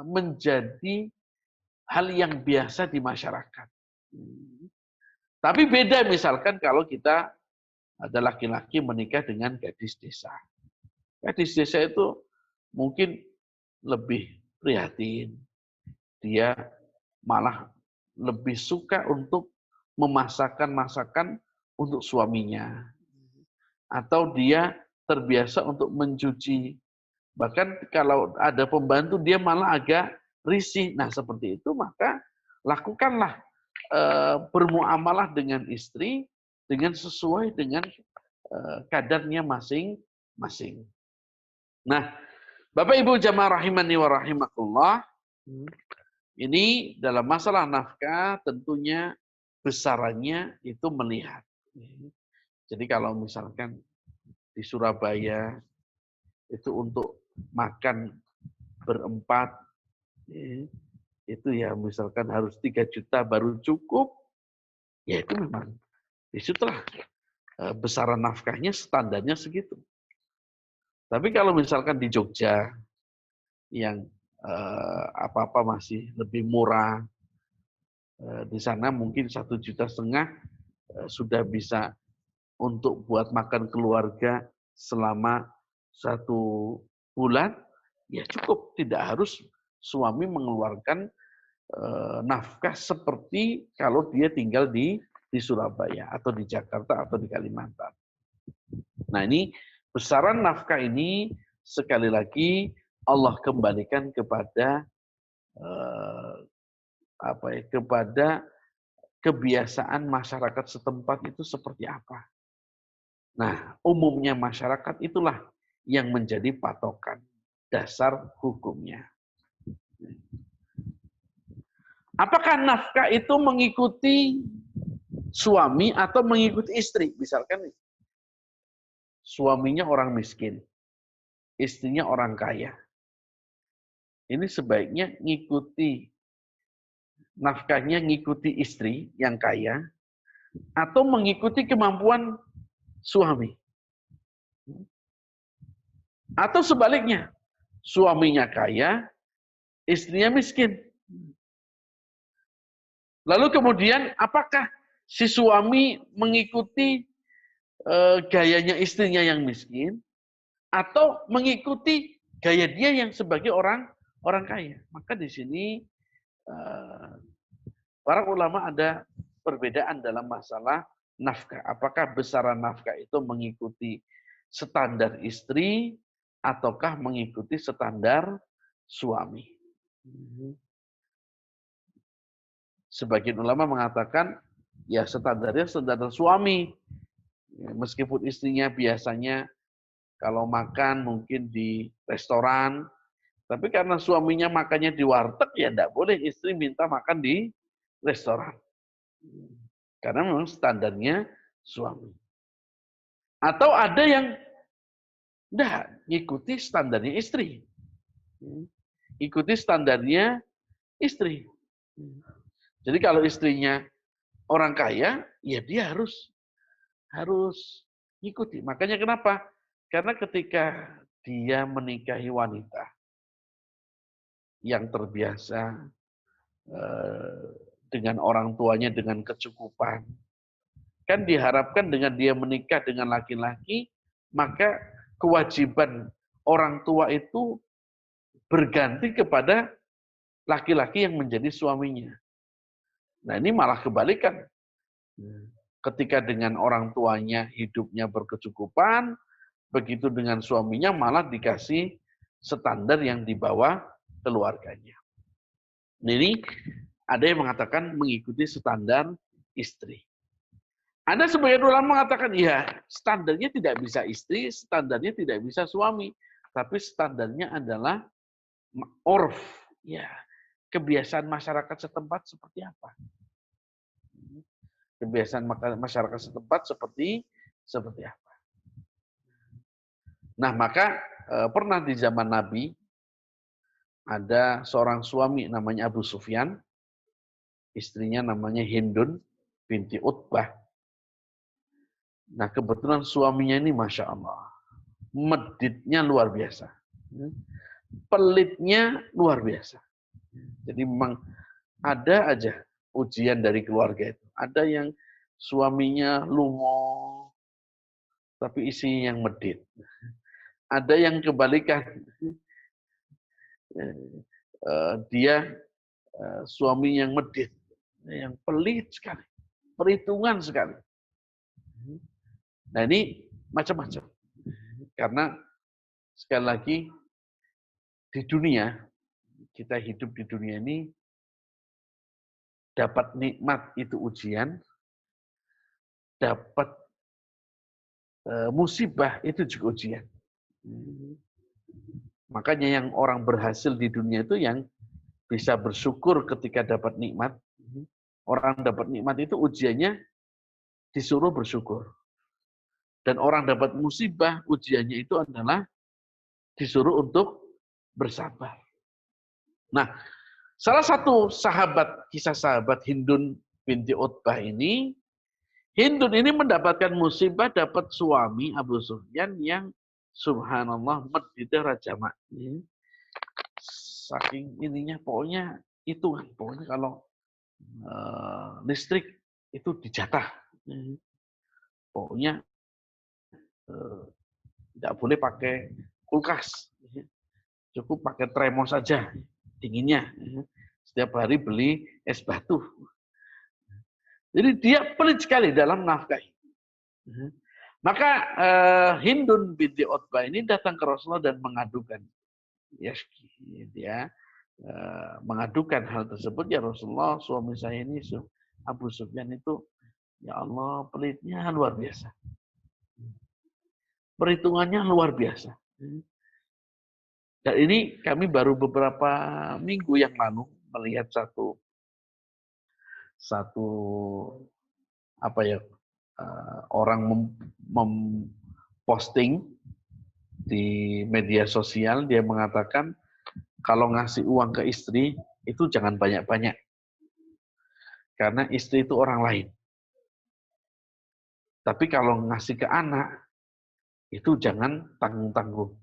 menjadi hal yang biasa di masyarakat. Tapi beda misalkan kalau kita Ada laki-laki menikah dengan gadis desa. Gadis desa itu mungkin lebih prihatin. Dia malah lebih suka untuk memasakkan masakan untuk suaminya. Atau dia terbiasa untuk mencuci. Bahkan kalau ada pembantu dia malah agak risih. Nah seperti itu maka lakukanlah bermuamalah dengan istri dengan sesuai dengan kadarnya masing-masing. Nah, Bapak Ibu jamaah rahimani wa rahimakumullah, ini dalam masalah nafkah tentunya besarannya itu melihat. Jadi kalau misalkan di Surabaya itu untuk makan berempat, itu ya misalkan harus 3 juta baru cukup, ya itu memang disitulah besaran nafkahnya standarnya segitu. Tapi kalau misalkan di Jogja yang apa-apa masih lebih murah, di sana mungkin 1,5 juta sudah bisa untuk buat makan keluarga selama 1 bulan, ya cukup. Tidak harus suami mengeluarkan nafkah seperti kalau dia tinggal di Surabaya atau di Jakarta atau di Kalimantan. Nah ini besaran nafkah ini sekali lagi Allah kembalikan kepada kepada kebiasaan masyarakat setempat itu seperti apa. Nah, umumnya masyarakat itulah yang menjadi patokan dasar hukumnya. Apakah nafkah itu mengikuti suami atau mengikuti istri? Misalkan suaminya orang miskin, istrinya orang kaya. Ini sebaiknya nafkahnya ngikuti istri yang kaya atau mengikuti kemampuan suami. Atau sebaliknya, suaminya kaya, istrinya miskin. Lalu kemudian apakah si suami mengikuti gayanya istrinya yang miskin atau mengikuti gaya dia yang sebagai orang kaya? Maka di sini para ulama ada perbedaan dalam masalah nafkah. Apakah besaran nafkah itu mengikuti standar istri ataukah mengikuti standar suami? Sebagian ulama mengatakan ya standarnya standar suami. Meskipun istrinya biasanya kalau makan mungkin di restoran, tapi karena suaminya makannya di warteg ya tidak boleh istri minta makan di restoran. Karena memang standarnya suami. Atau ada yang tidak ngikuti standarnya istri. Ikuti standarnya istri. Jadi kalau istrinya orang kaya, ya dia harus ngikuti. Makanya kenapa? Karena ketika dia menikahi wanita yang terbiasa dengan orang tuanya dengan kecukupan, kan diharapkan dengan dia menikah dengan laki-laki, maka kewajiban orang tua itu berganti kepada laki-laki yang menjadi suaminya. Nah ini malah kebalikan. Ketika dengan orang tuanya hidupnya berkecukupan, begitu dengan suaminya malah dikasih standar yang di bawah keluarganya. Ini ada yang mengatakan mengikuti standar istri. Ada sebagian ulama mengatakan, ya standarnya tidak bisa istri, standarnya tidak bisa suami. Tapi standarnya adalah urf, ya kebiasaan masyarakat setempat seperti apa. Kebiasaan masyarakat setempat seperti apa. Nah maka pernah di zaman Nabi, ada seorang suami namanya Abu Sufyan, istrinya namanya Hindun binti Utbah. Nah kebetulan suaminya ini Masya Allah, meditnya luar biasa. Pelitnya luar biasa. Jadi memang ada aja ujian dari keluarga itu. Ada yang suaminya lungo, tapi isinya yang medit. Ada yang kebalikan. Dia suami yang medit, yang pelit sekali, perhitungan sekali. Nah ini macam-macam. Karena sekali lagi di dunia, kita hidup di dunia ini, dapat nikmat itu ujian, dapat musibah itu juga ujian. Makanya yang orang berhasil di dunia itu yang bisa bersyukur ketika dapat nikmat. Orang dapat nikmat itu ujiannya disuruh bersyukur. Dan orang dapat musibah, ujiannya itu adalah disuruh untuk bersabar. Nah, salah satu kisah sahabat Hindun binti Utbah ini, Hindun ini mendapatkan musibah, dapat suami Abu Sufyan yang subhanallah meditnya Raja Mak. Saking ininya, pokoknya itu kan, pokoknya kalau listrik itu dijatah. Pokoknya tidak boleh pakai kulkas. Cukup pakai tremos saja dinginnya. Setiap hari beli es batu. Jadi dia pelit sekali dalam nafkah. Maka Hindun binti Utbah ini datang ke Rasulullah dan mengadukan. Dia mengadukan hal tersebut, ya Rasulullah, suami saya ini Abu Sufyan itu, ya Allah, pelitnya luar biasa. Perhitungannya luar biasa. Dan ini kami baru beberapa minggu yang lalu melihat satu orang memposting di media sosial. Dia mengatakan kalau ngasih uang ke istri itu jangan banyak-banyak, karena istri itu orang lain. Tapi kalau ngasih ke anak itu jangan tanggung-tanggung,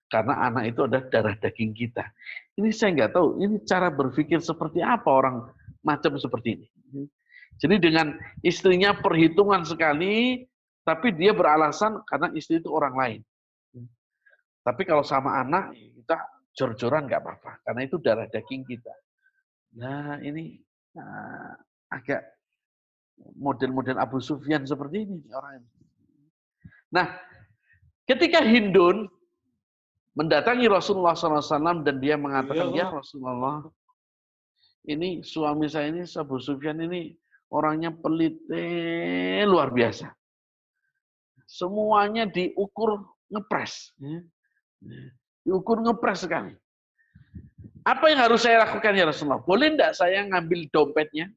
karena anak itu adalah darah daging kita. Ini saya nggak tahu, ini cara berpikir seperti apa orang macam seperti ini. Jadi dengan istrinya perhitungan sekali, tapi dia beralasan karena istri itu orang lain. Tapi kalau sama anak, kita jor-joran nggak apa-apa, karena itu darah daging kita. Nah ini agak model-model Abu Sufyan seperti ini orang ini. Nah, ketika Hindun mendatangi Rasulullah SAW dan dia mengatakan, ya Rasulullah, ini suami saya ini, Abu Sufyan ini orangnya pelit, luar biasa. Semuanya diukur ngepres. Diukur ngepres sekali. Apa yang harus saya lakukan ya Rasulullah? Boleh enggak saya ngambil dompetnya?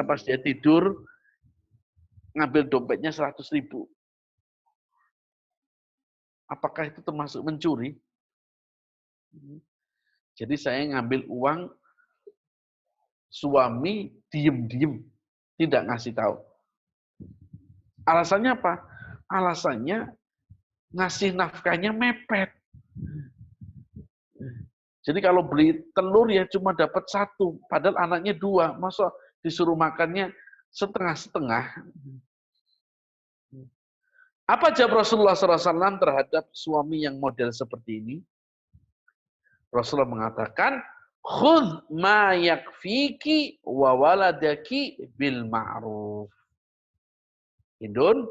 Pas dia tidur, ngambil dompetnya 100.000. Apakah itu termasuk mencuri? Jadi saya ngambil uang, suami diem-diem, tidak ngasih tahu. Alasannya apa? Alasannya ngasih nafkahnya mepet. Jadi kalau beli telur ya cuma dapat 1, padahal anaknya 2. Masa disuruh makannya setengah-setengah. Apa jawab Rasulullah SAW terhadap suami yang model seperti ini? Rasulullah mengatakan, khudh ma yakfiki wa waladaki bil ma'ruf. Hindun,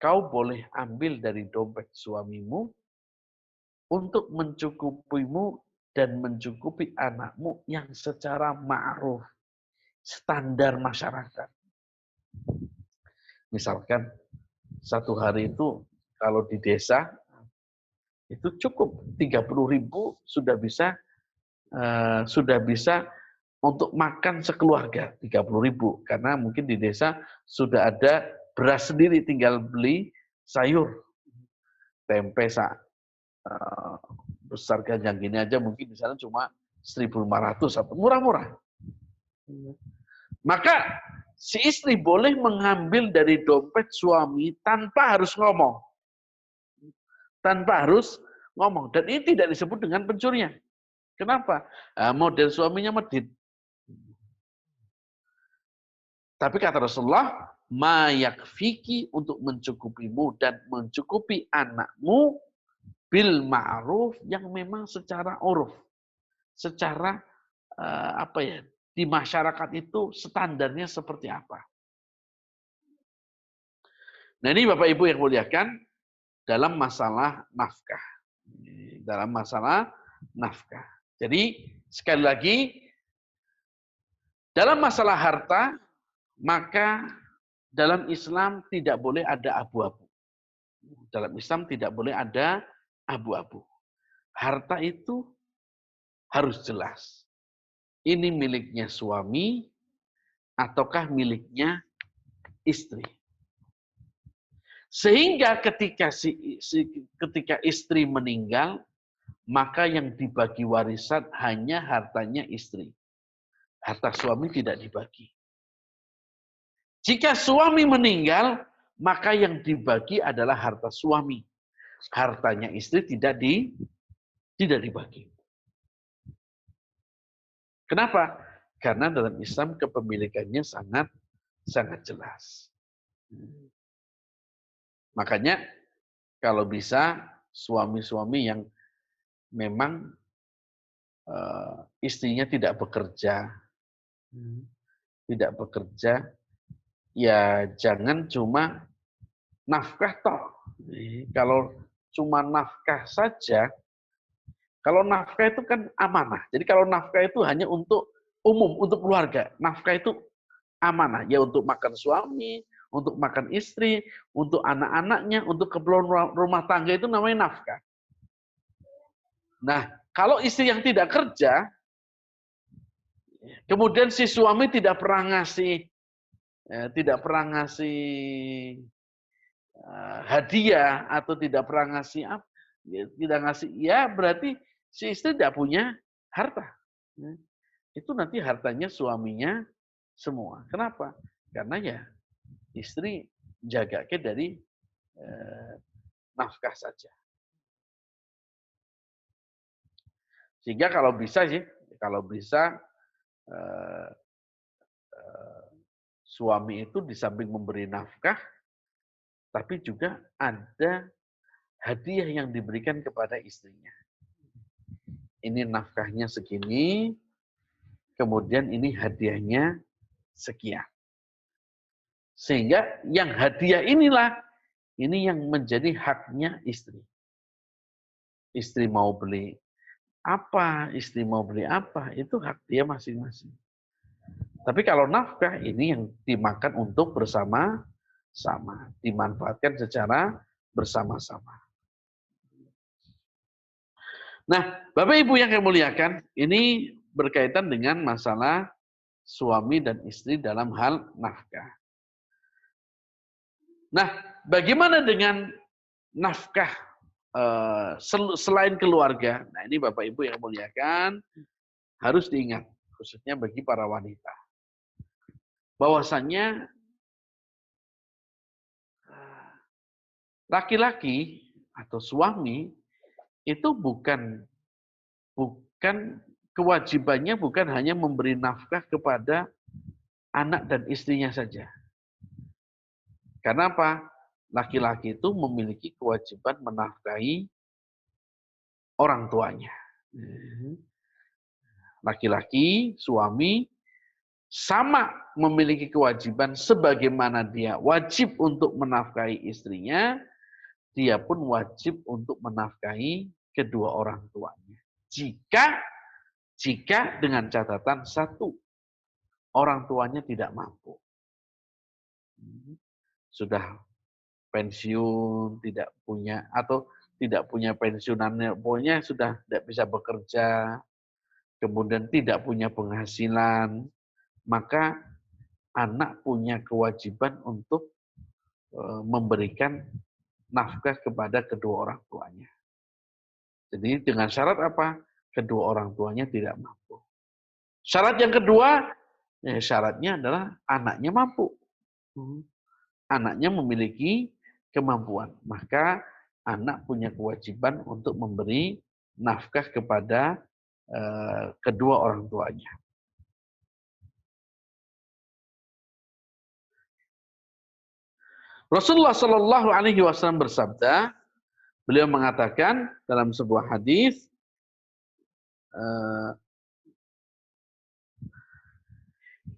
kau boleh ambil dari dompet suamimu untuk mencukupimu dan mencukupi anakmu yang secara ma'ruf, standar masyarakat. Misalkan satu hari itu kalau di desa itu cukup 30.000 sudah bisa untuk makan sekeluarga, 30.000, karena mungkin di desa sudah ada beras sendiri, tinggal beli sayur, tempe besar ganjang gini aja mungkin di sana cuma 1.500 atau murah-murah. Maka si istri boleh mengambil dari dompet suami tanpa harus ngomong. Tanpa harus ngomong. Dan ini tidak disebut dengan pencurian. Kenapa? Model suaminya medit. Tapi kata Rasulullah, ma yakfiki untuk mencukupimu dan mencukupi anakmu bil ma'ruf yang memang secara uruf, secara apa ya, di masyarakat itu standarnya seperti apa. Nah ini Bapak Ibu yang muliakan, dalam masalah nafkah. Dalam masalah nafkah. Jadi sekali lagi, dalam masalah harta, maka dalam Islam tidak boleh ada abu-abu. Dalam Islam tidak boleh ada abu-abu. Harta itu harus jelas. Ini miliknya suami ataukah miliknya istri. Sehingga ketika istri meninggal, maka yang dibagi warisan hanya hartanya istri. Harta suami tidak dibagi. Jika suami meninggal, maka yang dibagi adalah harta suami. Hartanya istri tidak dibagi. Kenapa? Karena dalam Islam kepemilikannya sangat jelas. Makanya kalau bisa suami-suami yang memang istrinya tidak bekerja, ya jangan cuma nafkah toh. Kalau cuma nafkah saja, kalau nafkah itu kan amanah. Jadi kalau nafkah itu hanya untuk umum, untuk keluarga. Nafkah itu amanah, ya untuk makan suami, untuk makan istri, untuk anak-anaknya, untuk keperluan rumah tangga itu namanya nafkah. Nah, kalau istri yang tidak kerja, kemudian si suami tidak pernah ngasih hadiah atau tidak pernah ngasih ya berarti si istri tidak punya harta. Itu nanti hartanya suaminya semua. Kenapa? Karena ya istri jaga dari nafkah saja. Sehingga kalau bisa suami itu di samping memberi nafkah, tapi juga ada hadiah yang diberikan kepada istrinya. Ini nafkahnya segini, kemudian ini hadiahnya sekian. Sehingga yang hadiah inilah, ini yang menjadi haknya istri. Istri mau beli apa, itu hak dia masing-masing. Tapi kalau nafkah, ini yang dimakan untuk bersama-sama. Dimanfaatkan secara bersama-sama. Nah, Bapak Ibu yang saya muliakan, ini berkaitan dengan masalah suami dan istri dalam hal nafkah. Nah, bagaimana dengan nafkah selain keluarga? Nah, ini Bapak Ibu yang muliakan, harus diingat, khususnya bagi para wanita. Bahwasannya laki-laki atau suami itu bukan kewajibannya bukan hanya memberi nafkah kepada anak dan istrinya saja. Karena apa? Laki-laki itu memiliki kewajiban menafkahi orang tuanya. Laki-laki, suami, sama memiliki kewajiban sebagaimana dia wajib untuk menafkahi istrinya, dia pun wajib untuk menafkahi kedua orang tuanya. Jika dengan catatan satu, orang tuanya tidak mampu. Sudah pensiun, tidak punya pensiunannya, pokoknya sudah tidak bisa bekerja, kemudian tidak punya penghasilan, maka anak punya kewajiban untuk memberikan nafkah kepada kedua orang tuanya. Jadi dengan syarat apa? Kedua orang tuanya tidak mampu. Syarat yang kedua, syaratnya adalah anaknya mampu. Anaknya memiliki kemampuan. Maka anak punya kewajiban untuk memberi nafkah kepada kedua orang tuanya. Rasulullah Shallallahu Alaihi Wasallam bersabda, beliau mengatakan dalam sebuah hadis,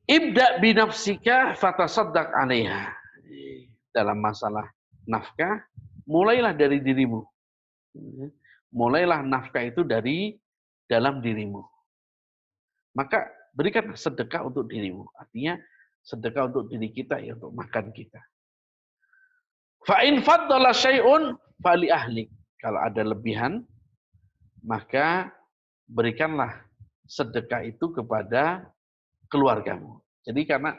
ibda binafsika fatasaddaq 'alaiha. Dalam masalah nafkah, mulailah dari dirimu. Mulailah nafkah itu dari dalam dirimu. Maka berikan sedekah untuk dirimu. Artinya sedekah untuk diri kita, ya untuk makan kita. Fa in faddala syai'un fali ahlik. Kalau ada lebihan, maka berikanlah sedekah itu kepada keluargamu. Jadi karena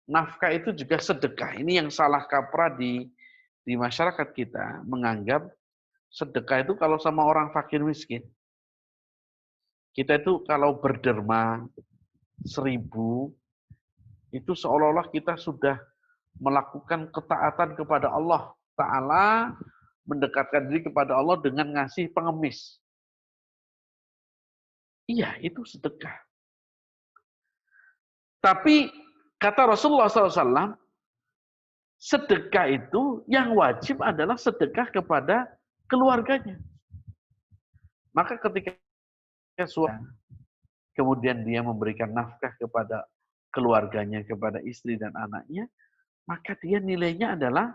nafkah itu juga sedekah. Ini yang salah kaprah di masyarakat kita, menganggap sedekah itu kalau sama orang fakir miskin. Kita itu kalau berderma 1.000, itu seolah-olah kita sudah melakukan ketaatan kepada Allah Ta'ala, mendekatkan diri kepada Allah dengan ngasih pengemis. Iya, itu sedekah. Tapi kata Rasulullah SAW, sedekah itu yang wajib adalah sedekah kepada keluarganya. Maka ketika suami kemudian dia memberikan nafkah kepada keluarganya, kepada istri dan anaknya, maka dia nilainya adalah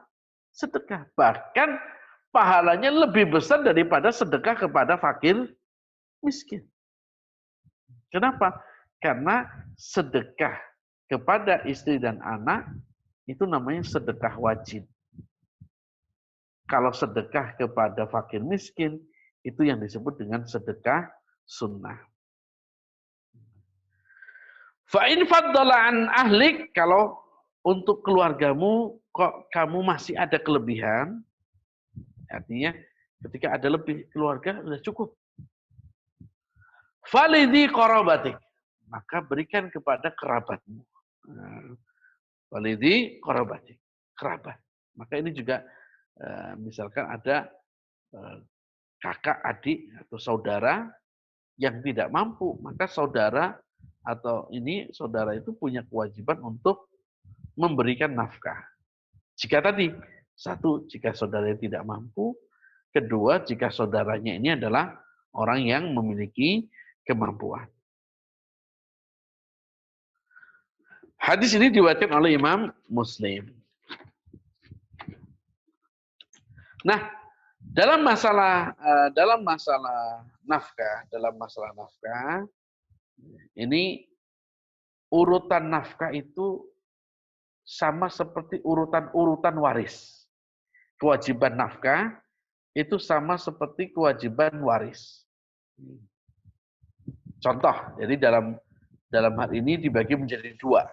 sedekah. Bahkan pahalanya lebih besar daripada sedekah kepada fakir miskin. Kenapa? Karena sedekah kepada istri dan anak itu namanya sedekah wajib. Kalau sedekah kepada fakir miskin, itu yang disebut dengan sedekah sunnah. Fa'in faddala an ahlik, kalau untuk keluargamu kok kamu masih ada kelebihan, artinya ketika ada lebih keluarga sudah cukup. Falidhi qarabatik, maka berikan kepada kerabatmu. Walidhi qarabatik, kerabat. Maka ini juga misalkan ada kakak, adik atau saudara yang tidak mampu, maka saudara atau ini saudara itu punya kewajiban untuk memberikan nafkah. Jika tadi satu, jika saudaranya tidak mampu, kedua, jika saudaranya ini adalah orang yang memiliki kemampuan. Hadis ini diriwayatkan oleh Imam Muslim. Nah, dalam masalah nafkah, ini urutan nafkah itu sama seperti urutan waris. Kewajiban nafkah itu sama seperti kewajiban waris. Contoh, jadi dalam hal ini dibagi menjadi dua.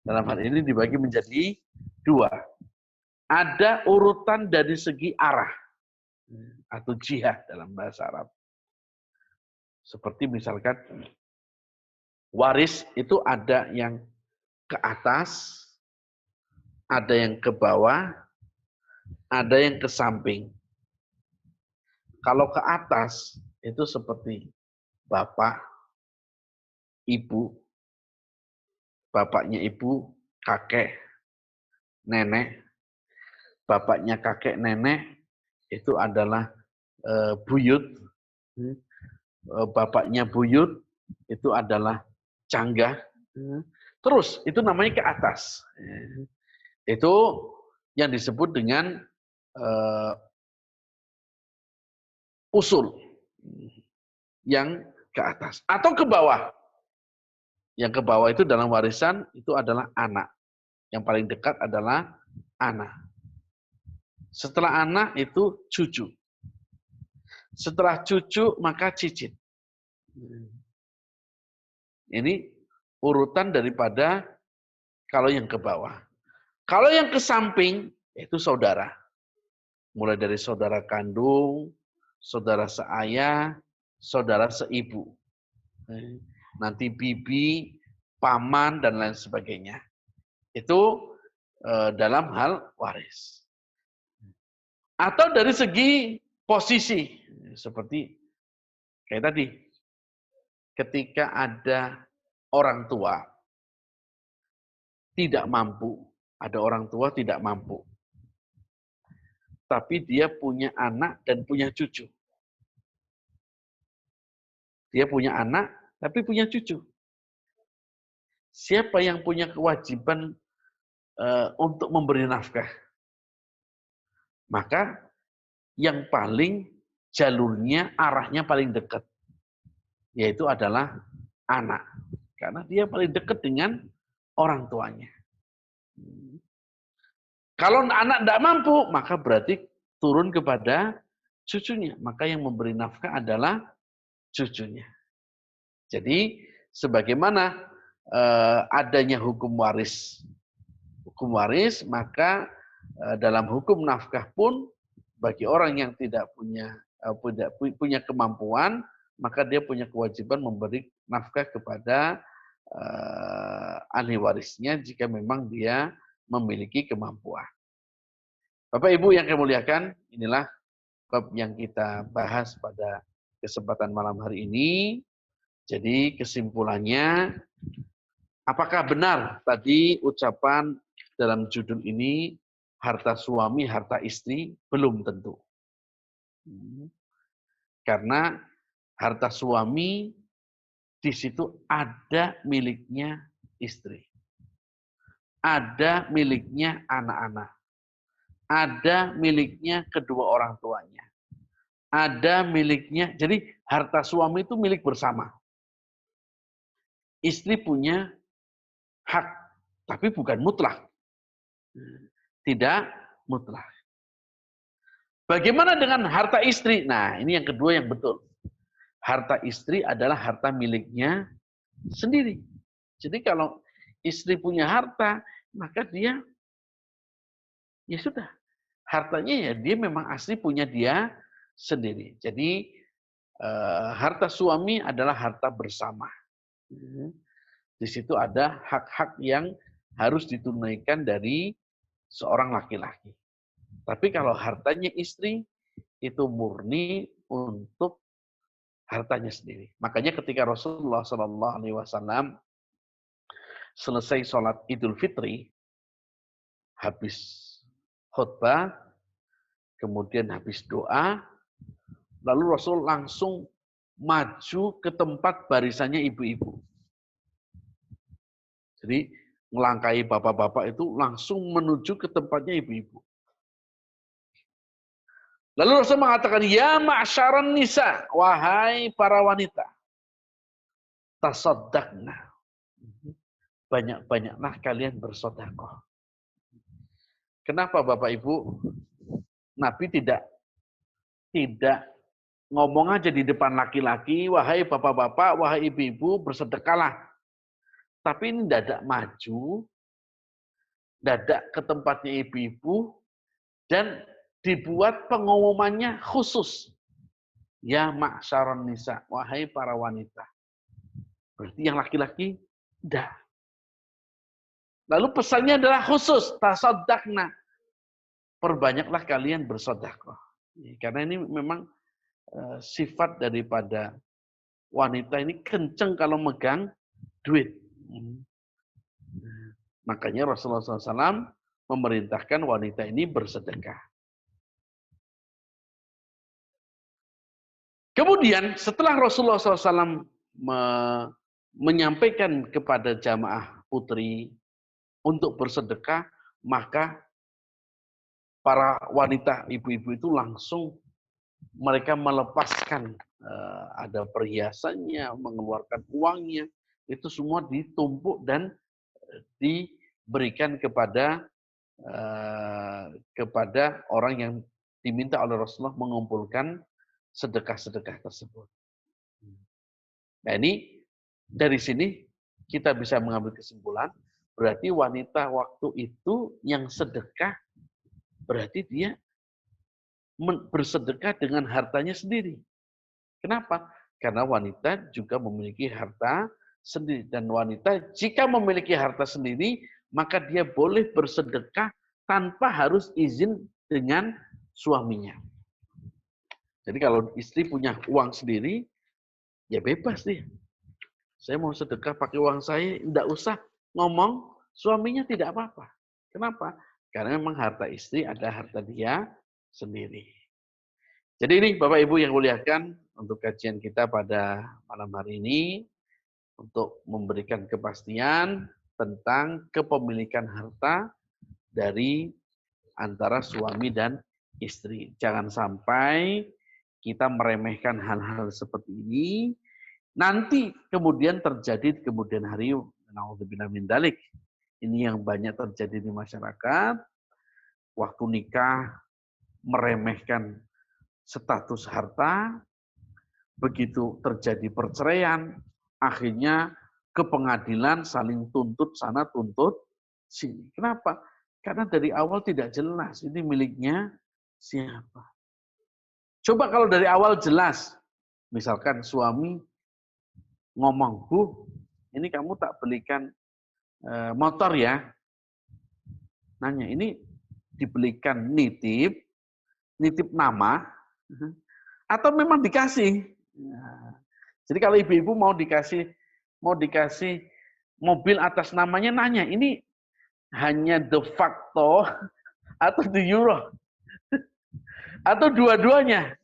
Dalam hal ini dibagi menjadi dua. Ada urutan dari segi arah atau jihad dalam bahasa Arab. Seperti misalkan waris itu ada yang ke atas, ada yang ke bawah, ada yang ke samping. Kalau ke atas itu seperti bapak, ibu, bapaknya ibu, kakek, nenek, bapaknya kakek, nenek, itu adalah buyut, bapaknya buyut, itu adalah canggah. Terus, itu namanya ke atas. Itu yang disebut dengan usul, yang ke atas. Atau ke bawah. Yang ke bawah itu dalam warisan, itu adalah anak. Yang paling dekat adalah anak. Setelah anak itu cucu. Setelah cucu maka cicit. Ini urutan daripada kalau yang ke bawah. Kalau yang ke samping itu saudara. Mulai dari saudara kandung, saudara seayah, saudara seibu. Nanti bibi, paman dan lain sebagainya. Itu dalam hal waris. Atau dari segi posisi, seperti kayak tadi, ketika ada orang tua tidak mampu, ada orang tua tidak mampu, tapi dia punya anak dan punya cucu. Dia punya anak, tapi punya cucu. Siapa yang punya kewajiban untuk memberi nafkah? Maka yang paling jalurnya, arahnya paling dekat, yaitu adalah anak. Karena dia paling dekat dengan orang tuanya. Kalau anak tidak mampu, maka berarti turun kepada cucunya. Maka yang memberi nafkah adalah cucunya. Jadi, sebagaimana adanya hukum waris, maka dalam hukum nafkah pun bagi orang yang tidak punya kemampuan, maka dia punya kewajiban memberi nafkah kepada ahli warisnya jika memang dia memiliki kemampuan. Bapak Ibu yang kami muliakan, inilah bab yang kita bahas pada kesempatan malam hari ini. Jadi kesimpulannya, apakah benar tadi ucapan dalam judul ini, harta suami, harta istri? Belum tentu. Karena harta suami di situ ada miliknya istri. Ada miliknya anak-anak. Ada miliknya kedua orang tuanya. Ada miliknya, jadi harta suami itu milik bersama. Istri punya hak, tapi bukan mutlak. Tidak mutlak. Bagaimana dengan harta istri? Nah, ini yang kedua yang betul. Harta istri adalah harta miliknya sendiri. Jadi kalau istri punya harta, maka dia, ya sudah. Hartanya ya dia memang asli punya dia sendiri. Jadi harta suami adalah harta bersama. Di situ ada hak-hak yang harus ditunaikan dari seorang laki-laki. Tapi kalau hartanya istri, itu murni untuk hartanya sendiri. Makanya ketika Rasulullah SAW selesai sholat Idul Fitri, habis khutbah, kemudian habis doa, lalu Rasul langsung maju ke tempat barisannya ibu-ibu. Jadi melangkahi bapak-bapak itu langsung menuju ke tempatnya ibu-ibu. Lalu Rasul mengatakan, ya ma'syaran nisa, wahai para wanita, tasaddaqna. Banyak-banyaklah kalian bersedekah. Kenapa Bapak Ibu? Nabi tidak ngomong aja di depan laki-laki, wahai bapak-bapak, wahai ibu-ibu, bersedekahlah. Tapi ini dadak maju, dadak ke tempatnya ibu-ibu, dan dibuat pengumumannya khusus. Ya ma'syaron nisa, wahai para wanita. Berarti yang laki-laki, dah. Lalu pesannya adalah khusus, tasaddaqna. Perbanyaklah kalian bersedekah. Karena ini memang sifat daripada wanita ini kenceng kalau megang duit. Makanya Rasulullah SAW memerintahkan wanita ini bersedekah. Kemudian setelah Rasulullah SAW menyampaikan kepada jamaah putri untuk bersedekah, maka para wanita ibu-ibu itu langsung mereka melepaskan ada perhiasannya, mengeluarkan uangnya, itu semua ditumpuk dan diberikan kepada orang yang diminta oleh Rasulullah mengumpulkan sedekah-sedekah tersebut. Nah ini dari sini kita bisa mengambil kesimpulan, berarti wanita waktu itu yang sedekah, berarti dia bersedekah dengan hartanya sendiri. Kenapa? Karena wanita juga memiliki harta sendiri. Dan wanita jika memiliki harta sendiri, maka dia boleh bersedekah tanpa harus izin dengan suaminya. Jadi kalau istri punya uang sendiri, ya bebas dia. Saya mau sedekah pakai uang saya, tidak usah ngomong, suaminya tidak apa-apa. Kenapa? Karena memang harta istri adalah harta dia sendiri. Jadi ini Bapak Ibu yang muliakan untuk kajian kita pada malam hari ini untuk memberikan kepastian tentang kepemilikan harta dari antara suami dan istri. Jangan sampai kita meremehkan hal-hal seperti ini, nanti kemudian terjadi di kemudian hari, naudzubillah min dzalik. Ini yang banyak terjadi di masyarakat, waktu nikah meremehkan status harta, begitu terjadi perceraian, akhirnya ke pengadilan saling tuntut sana tuntut sini. Kenapa? Karena dari awal tidak jelas ini miliknya siapa. Coba kalau dari awal jelas, misalkan suami ngomong, Bu, ini kamu tak belikan motor ya. Nanya, ini dibelikan nitip nama, atau memang dikasih. Jadi kalau ibu-ibu mau dikasih mobil atas namanya, nanya, ini hanya de facto atau de euro atau dua-duanya.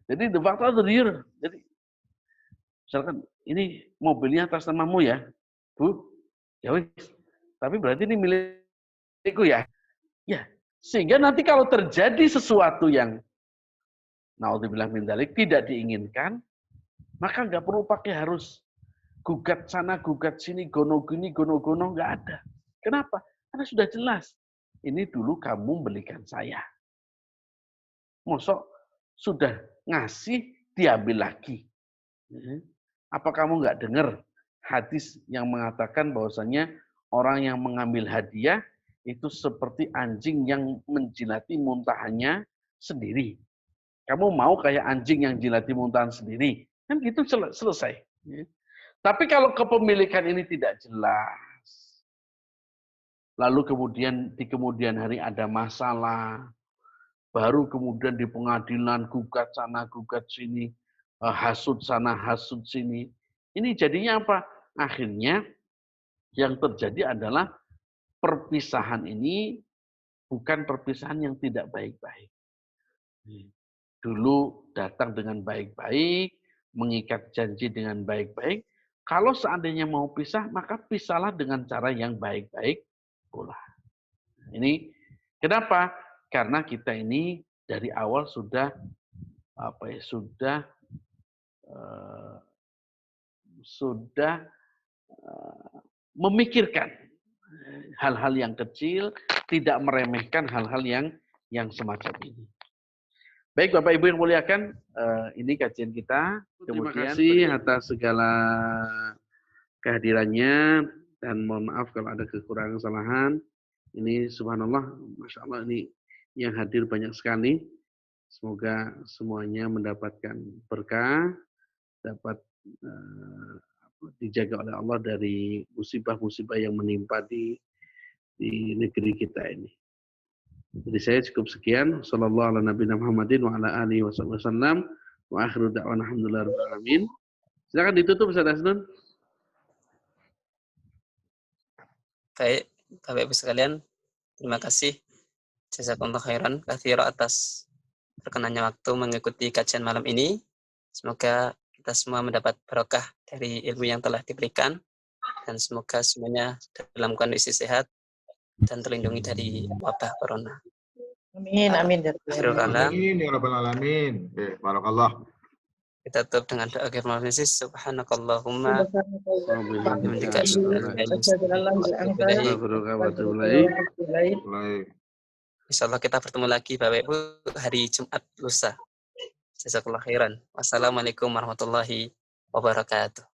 Jadi de facto atau de euro. Jadi misalkan ini mobilnya atas namamu ya, Bu. Ya wis. Tapi berarti ini milikku ya. Ya, sehingga nanti kalau terjadi sesuatu yang naudzubillah min dzalik tidak diinginkan, maka nggak perlu pakai harus gugat sana, gugat sini, gono-gini, gono-gono, nggak ada. Kenapa? Karena sudah jelas. Ini dulu kamu belikan saya. Mosok sudah ngasih, diambil lagi. Apa kamu nggak dengar hadis yang mengatakan bahwasanya orang yang mengambil hadiah itu seperti anjing yang menjilati muntahannya sendiri. Kamu mau kayak anjing yang jilati muntahan sendiri? Kan gitu selesai. Tapi kalau kepemilikan ini tidak jelas, lalu kemudian di kemudian hari ada masalah, baru kemudian di pengadilan gugat sana, gugat sini, hasut sana, hasut sini. Ini jadinya apa? Akhirnya yang terjadi adalah perpisahan ini bukan perpisahan yang tidak baik-baik. Dulu datang dengan baik-baik, mengikat janji dengan baik-baik. Kalau seandainya mau pisah, maka pisahlah dengan cara yang baik-baik pula. Ini kenapa? Karena kita ini dari awal sudah memikirkan hal-hal yang kecil, tidak meremehkan hal-hal yang semacam ini. Baik Bapak Ibu yang muliakan, ini kajian kita. Terima kasih atas segala kehadirannya dan mohon maaf kalau ada kekurangan kesalahan. Ini subhanallah, Masya Allah ini yang hadir banyak sekali. Semoga semuanya mendapatkan berkah, dapat dijaga oleh Allah dari musibah-musibah yang menimpa di negeri kita ini. Jadi saya cukup sekian. Sallallahu ala nabiyina Muhammadin wa ala alihi wasallam. Wa akhiru da'wana alhamdulillahi rabbil alamin. Silakan ditutup Ustaz Hasnun. Baik, Bapak Ibu sekalian, terima kasih jazakumullah khairan katsira atas berkenannya waktu mengikuti kajian malam ini. Semoga kita semua mendapat barokah dari ilmu yang telah diberikan dan semoga semuanya dalam kondisi sehat dan terlindungi dari wabah corona. Amin, amin. Amin ya rabbal alamin. Barakallah. Kita tutup dengan doa kifayah subhanakallahumma bihamdika Insyaallah kita bertemu lagi Bapak Ibu hari Jumat lusa. Jazakallahu khairan. Wassalamualaikum warahmatullahi wabarakatuh.